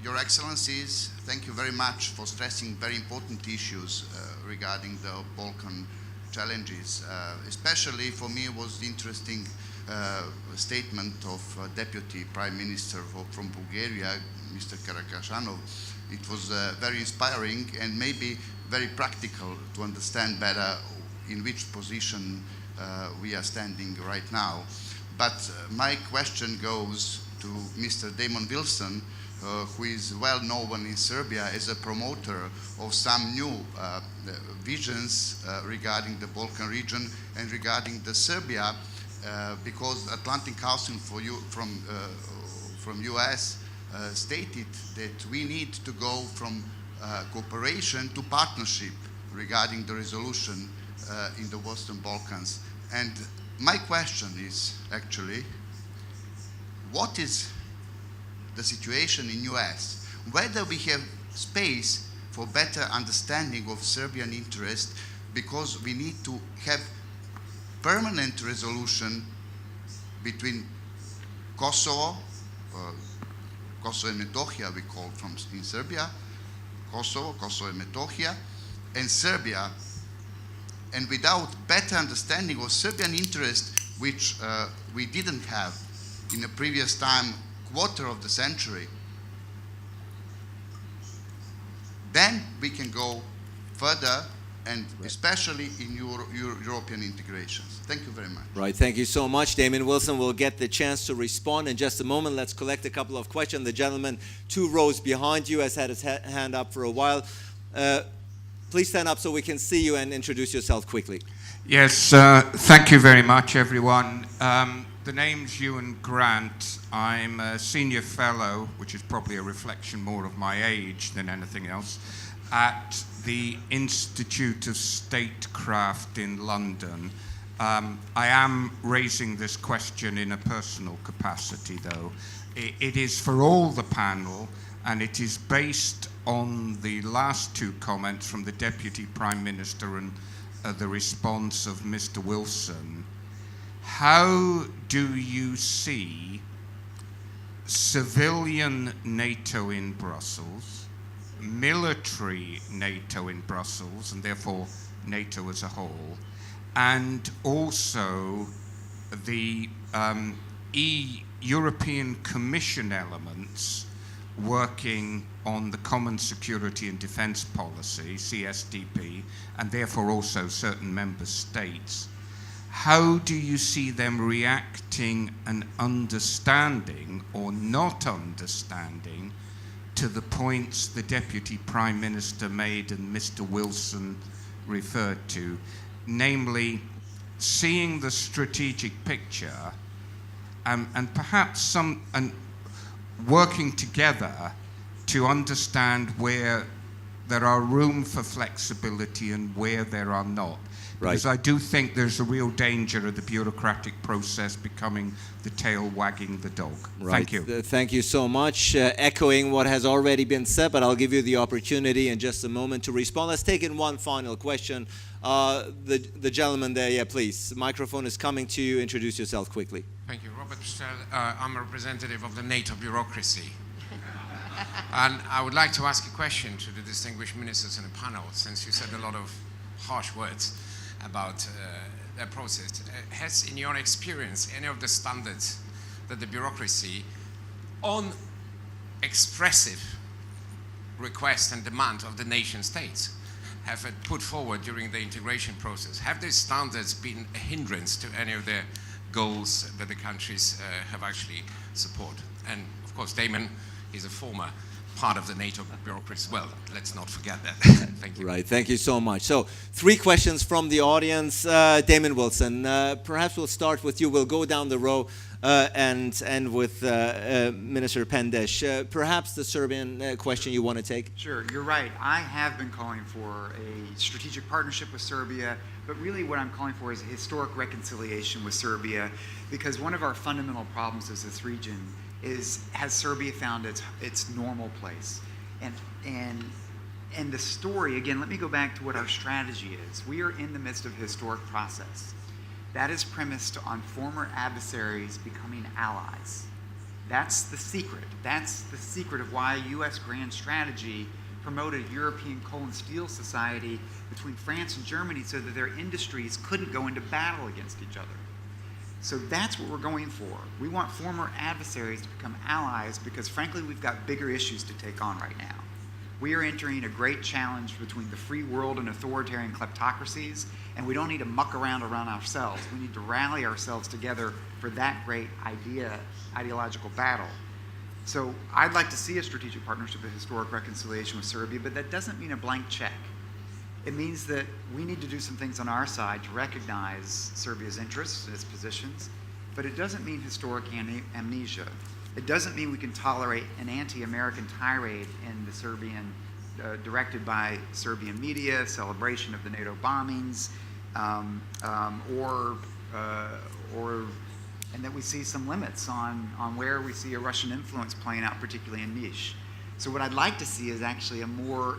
Your Excellencies, thank you very much for stressing very important issues regarding the Balkan challenges. Especially for me was interesting statement of Deputy Prime Minister from Bulgaria, Mr. KARAKACHANOV. It was very inspiring and maybe very practical to understand better in which position we are standing right now. But my question goes to Mr. Damon Wilson, who is well known in Serbia as a promoter of some new visions regarding the Balkan region and regarding the Serbia, because Atlantic Council from US stated that we need to go from cooperation to partnership regarding the resolution in the Western Balkans. And my question is actually, what is the situation in US? Whether we have space for better understanding of Serbian interest, because we need to have permanent resolution between Kosovo, Kosovo and Metohija we call from in Serbia, Kosovo and Metohija, and Serbia, and without better understanding of Serbian interest, which we didn't have in the previous time, quarter of the century, then we can go further, and especially in European integrations. Thank you very much. Right, thank you so much. Damon Wilson will get the chance to respond in just a moment. Let's collect a couple of questions. The gentleman 2 rows behind you has had his hand up for a while. Please stand up so we can see you and introduce yourself quickly. Yes, thank you very much, everyone. The name's Ewan Grant. I'm a senior fellow, which is probably a reflection more of my age than anything else, at the Institute of Statecraft in London. I am raising this question in a personal capacity, though. It is for all the panel, and it is based on the last 2 comments from the Deputy Prime Minister and the response of Mr. Wilson. How do you see civilian NATO in Brussels, military NATO in Brussels, and therefore NATO as a whole, and also the European Commission elements working on the Common Security and Defence Policy, CSDP, and therefore also certain member states? How do you see them reacting and understanding or not understanding to the points the Deputy Prime Minister made and Mr. Wilson referred to, namely seeing the strategic picture and perhaps working together to understand where there are room for flexibility and where there are not? Because I do think there's a real danger of the bureaucratic process becoming the tail wagging the dog. Right. Thank you. Thank you so much. Echoing what has already been said, but I'll give you the opportunity in just a moment to respond. Let's take in one final question. The gentleman there, yeah, please. Microphone is coming to you. Introduce yourself quickly. Thank you. Robert Stell. I'm a representative of the NATO bureaucracy. And I would like to ask a question to the distinguished ministers in the panel, since you said a lot of harsh words about their process. Has, in your experience, any of the standards that the bureaucracy, on expressive request and demand of the nation states, have put forward during the integration process, have these standards been a hindrance to any of the goals that the countries have actually supported? And of course, Damon is a former part of the NATO bureaucracy as well. Let's not forget that. Thank you. Right, thank you so much. So, 3 questions from the audience. Damon Wilson, perhaps we'll start with you. We'll go down the row and end with Minister PENDEŠ. Perhaps the Serbian question you want to take? Sure, you're right. I have been calling for a strategic partnership with Serbia, but really what I'm calling for is a historic reconciliation with Serbia, because one of our fundamental problems as this region is, has Serbia found its normal place? And the story, again, let me go back to what our strategy is. We are in the midst of a historic process. That is premised on former adversaries becoming allies. That's the secret. That's the secret of why a U.S. grand strategy promoted European coal and steel society between France and Germany so that their industries couldn't go into battle against each other. So that's what we're going for. We want former adversaries to become allies because, frankly, we've got bigger issues to take on right now. We are entering a great challenge between the free world and authoritarian kleptocracies, and we don't need to muck around ourselves. We need to rally ourselves together for that great ideological battle. So I'd like to see a strategic partnership, a historic reconciliation with Serbia, but that doesn't mean a blank check. It means that we need to do some things on our side to recognize Serbia's interests and its positions, but it doesn't mean historic amnesia. It doesn't mean we can tolerate an anti-American tirade in the Serbian, directed by Serbian media, celebration of the NATO bombings, and that we see some limits on where we see a Russian influence playing out, particularly in Niš. So what I'd like to see is actually a more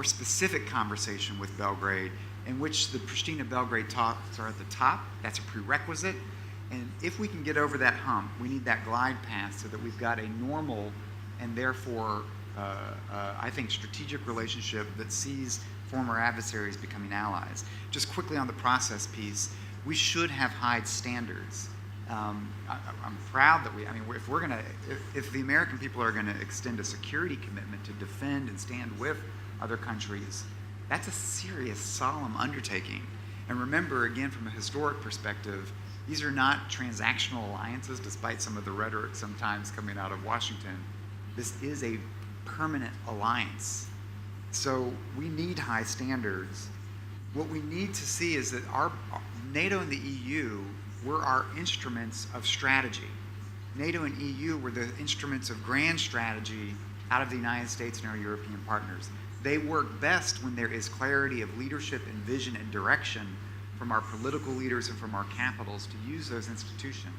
specific conversation with Belgrade, in which the Pristina-Belgrade talks are at the top. That's a prerequisite. And if we can get over that hump, we need that glide path so that we've got a normal and therefore, I think, strategic relationship that sees former adversaries becoming allies. Just quickly on the process piece, we should have high standards. I'm proud that if the American people are going to extend a security commitment to defend and stand with other countries, that's a serious, solemn undertaking. And remember, again, from a historic perspective, these are not transactional alliances, despite some of the rhetoric sometimes coming out of Washington. This is a permanent alliance. So we need high standards. What we need to see is that our NATO and the EU were our instruments of strategy. NATO and EU were the instruments of grand strategy out of the United States and our European partners. They work best when there is clarity of leadership and vision and direction from our political leaders and from our capitals to use those institutions.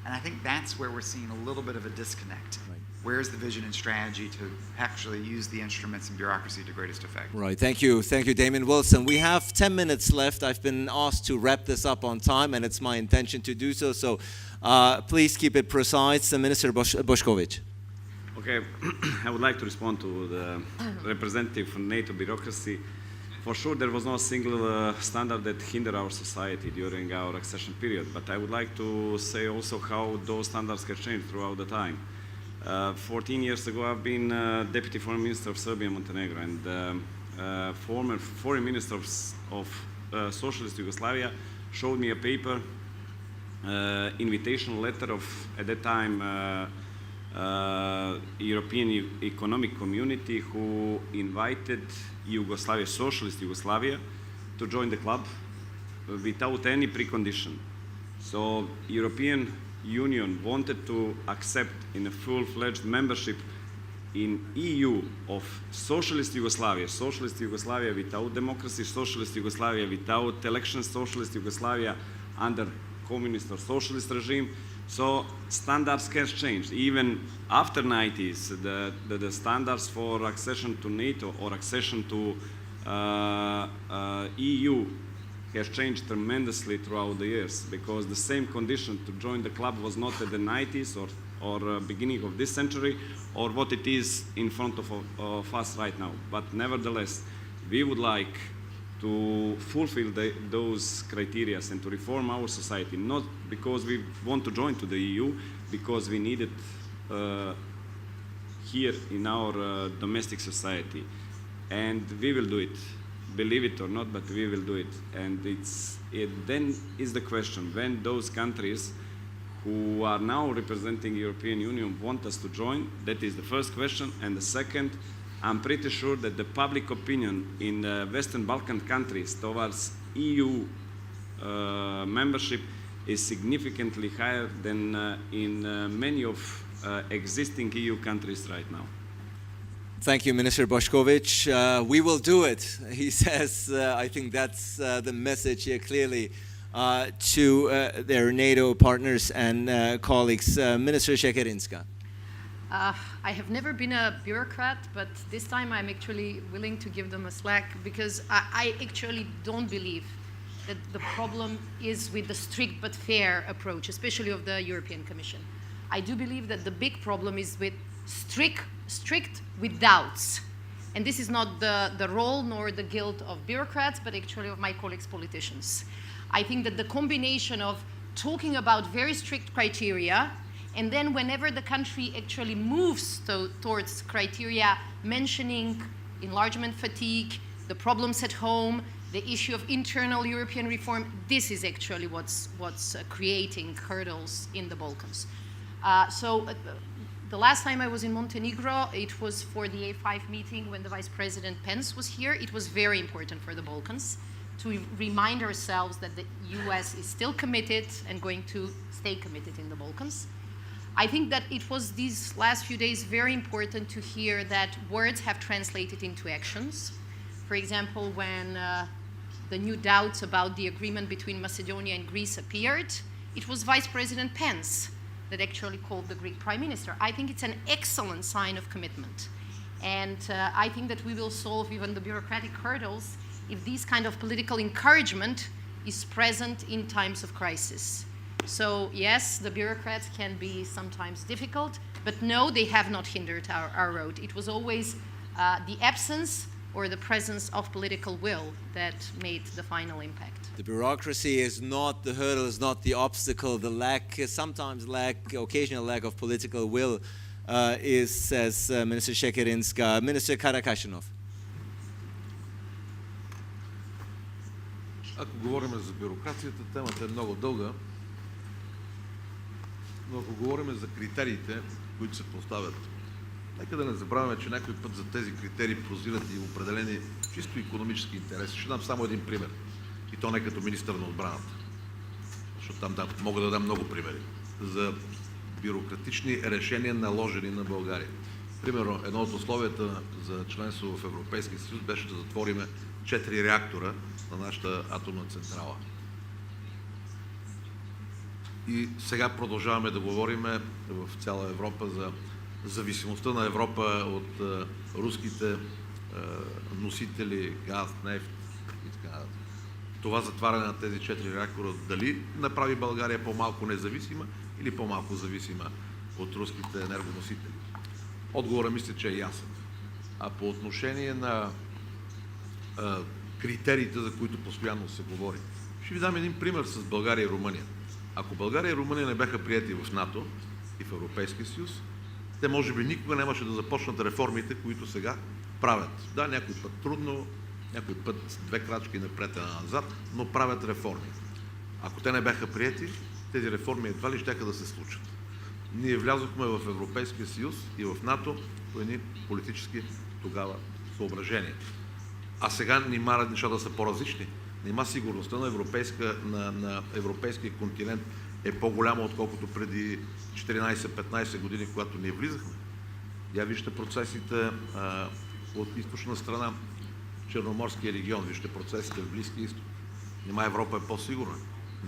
And I think that's where we're seeing a little bit of a disconnect. Right. Where's the vision and strategy to actually use the instruments and bureaucracy to greatest effect? Right, thank you, Damon Wilson. We have 10 minutes left. I've been asked to wrap this up on time, and it's my intention to do so. So please keep it precise. Minister BOŠKOVIĆ. Okay, I would like to respond to the representative from NATO bureaucracy. For sure, there was no single standard that hindered our society during our accession period, but I would like to say also how those standards have changed throughout the time. 14 years ago, I've been Deputy Foreign Minister of Serbia and Montenegro, and former Foreign Minister of Socialist Yugoslavia showed me a paper, invitation letter of, at that time, European Economic Community, who invited Yugoslavia, Socialist Yugoslavia, to join the club without any precondition. So European Union wanted to accept in a full-fledged membership in EU of socialist Yugoslavia without democracy, socialist Yugoslavia without elections, socialist Yugoslavia under communist or socialist regime. So standards can change. Even after 90s, the standards for accession to NATO or accession to EU has changed tremendously throughout the years, because the same condition to join the club was not at the 90s or beginning of this century, or what it is in front of us right now. But nevertheless, we would like to fulfill those criteria and to reform our society, not because we want to join to the EU, because we need it here in our domestic society. And we will do it, believe it or not, but we will do it. And then is the question, when those countries who are now representing European Union want us to join, that is the first question. And the second, I'm pretty sure that the public opinion in the Western Balkan countries towards EU membership is significantly higher than in many of existing EU countries right now. Thank you, Minister BOŠKOVIĆ. We will do it, he says. I think that's the message here clearly to their NATO partners and colleagues. Minister SHEKERINSKA. I have never been a bureaucrat, but this time I'm actually willing to give them a slack, because I actually don't believe that the problem is with the strict but fair approach, especially of the European Commission. I do believe that the big problem is with strict with doubts. And this is not the role nor the guilt of bureaucrats, but actually of my colleagues politicians. I think that the combination of talking about very strict criteria, and then whenever the country actually moves towards criteria mentioning enlargement fatigue, the problems at home, the issue of internal European reform, this is actually what's creating hurdles in the Balkans. The last time I was in Montenegro, it was for the A5 meeting when the Vice President Pence was here. It was very important for the Balkans to remind ourselves that the US is still committed and going to stay committed in the Balkans. I think that it was these last few days very important to hear that words have translated into actions. For example, when the new doubts about the agreement between Macedonia and Greece appeared, it was Vice President Pence that actually called the Greek Prime Minister. I think it's an excellent sign of commitment. And I think that we will solve even the bureaucratic hurdles if this kind of political encouragement is present in times of crisis. So yes, the bureaucrats can be sometimes difficult, but no, they have not hindered our road. It was always the absence or the presence of political will that made the final impact. The bureaucracy is not the hurdle, is not the obstacle. The occasional lack of political will is, says Minister SHEKERINSKA. Minister KARAKACHANOV. Ако говорим за бюрокрацията, темата е много дълга, но ако говорим за критериите, които се поставят, нека да не забравяме, че някой път за тези критерии прозират и определени чисто икономически интереси. Ще дам само един пример. И то не като министър на отбраната. Защото там мога да дам много примери. За бюрократични решения, наложени на България. Примерно, едно от условията за членство в Европейския съюз беше да затвориме 4 реактора на нашата атомна централа. И сега продължаваме да говорим в цяла Европа за зависимостта на Европа от руските носители, газ, нефт и така. Това затваряне на тези 4 реактора дали направи България по-малко независима или по-малко зависима от руските енергоносители? Отговорът мисля, че е ясен. А по отношение на критериите, за които постоянно се говори, ще ви дам един пример с България и Румъния. Ако България и Румъния не бяха приети в НАТО и в Европейския съюз, те може би никога нямаше да започнат реформите, които сега правят. Да, някой път трудно, някой път 2 крачки напред, една назад, но правят реформи. Ако те не бяха приети, тези реформи едва ли щяха да се случат. Ние влязохме в Европейския съюз и в НАТО по едни политически тогава съображения. А сега нима нещата са по-различни. Нима сигурността на европейския континент е по-голяма, отколкото преди 14-15 години, когато ние влизахме. Я вижте процесите от източна страна, Черноморския регион, вижте процесите в Близкия изток. Нима Европа е по-сигурна?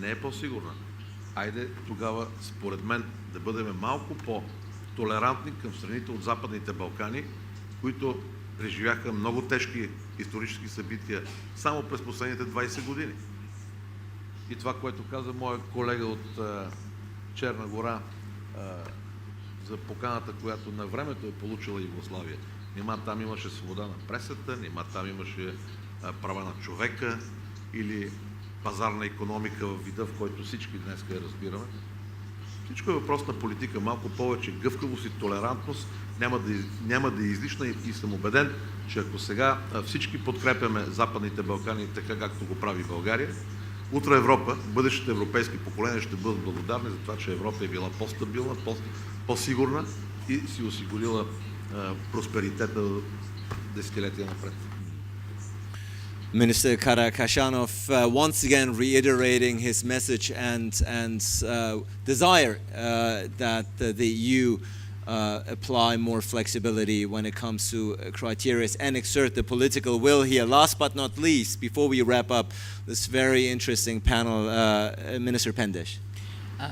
Не е по-сигурна. Айде тогава, според мен, да бъдем малко по-толерантни към страните от Западните Балкани, които преживяха много тежки исторически събития само през последните 20 години. И това, което каза моя колега от Черна гора за поканата, която на времето е получила Югославия. Нима там имаше свобода на пресата, нима там имаше права на човека или пазарна икономика в вида, в който всички днес я разбираме. Всичко е въпрос на политика. Малко повече гъвкавост и толерантност няма да е излишна и съм убеден, че ако сега всички подкрепяме Западните Балкани така, както го прави България, утре Европа, бъдещите европейски поколения ще бъдат благодарни за това, че Европа е била по-стабилна, по-сигурна и си осигурила просперитета десетилетия напред. Minister KARAKACHANOV once again reiterating his message and desire that the EU apply more flexibility when it comes to criteria and exert the political will here. Last but not least, before we wrap up this very interesting panel, Minister PENDEŠ.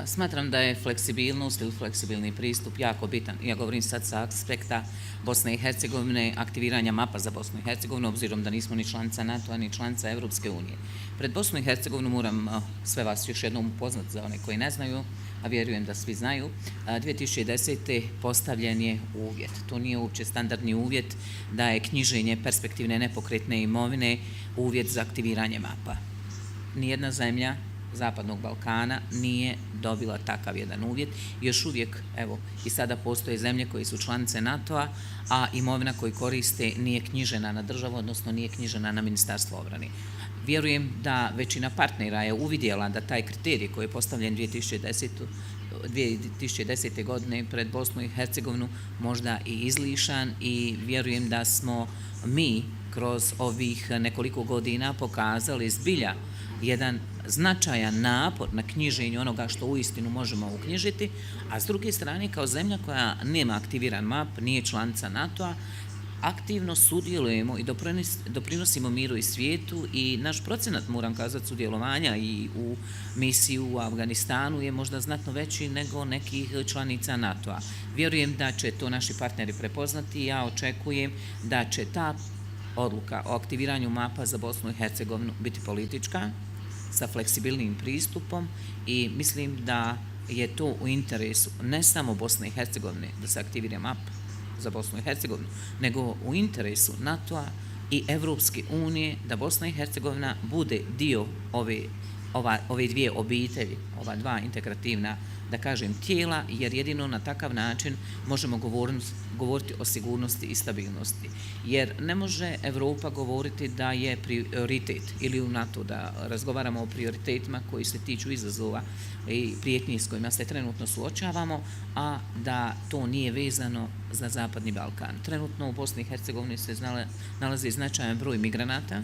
Smatram da je fleksibilnost ili fleksibilni pristup jako bitan. Ja govorim sad sa aspekta Bosne i Hercegovine, aktiviranja mapa za Bosnu i Hercegovinu, obzirom da nismo ni članica NATO-a, ni članica Evropske unije. Pred Bosnu i Hercegovinu moram sve vas još jednom upoznati za one koji ne znaju, a vjerujem da svi znaju. 2010. postavljen je uvjet. To nije uopće standardni uvjet da je knjiženje perspektivne nepokretne imovine uvjet za aktiviranje mapa. Nijedna zemlja Zapadnog Balkana nije dobila takav jedan uvjet. Još uvijek, evo, i sada postoje zemlje koje su članice NATO-a, a imovina koju koriste nije knjižena na državu, odnosno nije knjižena na Ministarstvo obrane. Vjerujem da većina partnera je uvidjela da taj kriterij koji je postavljen 2010. godine pred Bosnu i Hercegovinu možda i izlišan i vjerujem da smo mi kroz ovih nekoliko godina pokazali zbilja jedan značajan napor na knjiženju onoga što uistinu možemo uknjižiti, a s druge strane kao zemlja koja nema aktiviran map, nije članica NATO-a, aktivno sudjelujemo i doprinosimo miru i svijetu i naš procenat, moram kazati, sudjelovanja i u misiji u Afganistanu je možda znatno veći nego nekih članica NATO-a. Vjerujem da će to naši partneri prepoznati i ja očekujem da će ta odluka o aktiviranju mapa za Bosnu i Hercegovinu biti politička, sa fleksibilnim pristupom i mislim da je to u interesu ne samo Bosne i Hercegovine da se aktivira map za Bosnu i Hercegovinu, nego u interesu NATO-a i Evropske unije da Bosna i Hercegovina bude dio ove dvije obitelji, ova dva integrativna, da kažem, tijela, jer jedino na takav način možemo govoriti o sigurnosti i stabilnosti. Jer ne može Evropa govoriti da je prioritet ili u NATO da razgovaramo o prioritetima koji se tiču izazova i prijetnji s kojima se trenutno suočavamo, a da to nije vezano za Zapadni Balkan. Trenutno u Bosni i Hercegovini se nalazi značajan broj migranata.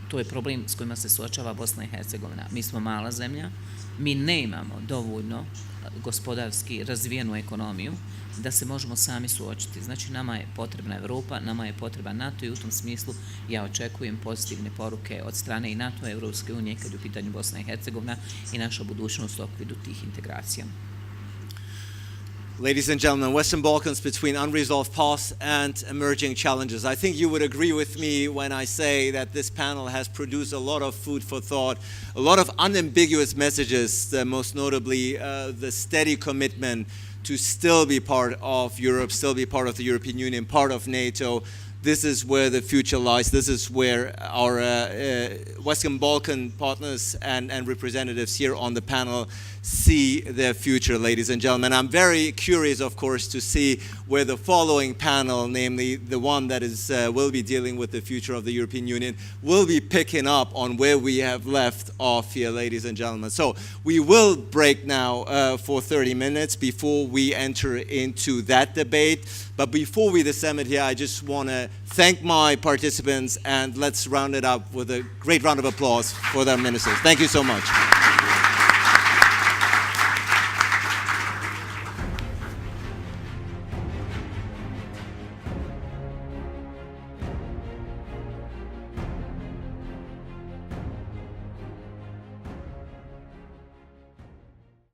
To je problem s kojima se suočava Bosna i Hercegovina. Mi smo mala zemlja, mi nemamo dovoljno gospodarski razvijenu ekonomiju da se možemo sami suočiti. Znači, nama je potrebna Evropa, nama je potreban NATO i u tom smislu ja očekujem pozitivne poruke od strane i NATO i Evropske unije kad je u pitanju Bosna i Hercegovina i naša budućnost u okviru tih integracija. Ladies and gentlemen, Western Balkans between unresolved past and emerging challenges. I think you would agree with me when I say that this panel has produced a lot of food for thought, a lot of unambiguous messages, most notably the steady commitment to still be part of Europe, still be part of the European Union, part of NATO. This is where the future lies. This is where our Western Balkan partners and representatives here on the panel see their future, ladies and gentlemen. I'm very curious, of course, to see where the following panel, namely the one that will be dealing with the future of the European Union, will be picking up on where we have left off here, ladies and gentlemen. So we will break now for 30 minutes before we enter into that debate. But before we disseminate here, I just want to thank my participants, and let's round it up with a great round of applause for their ministers. Thank you so much.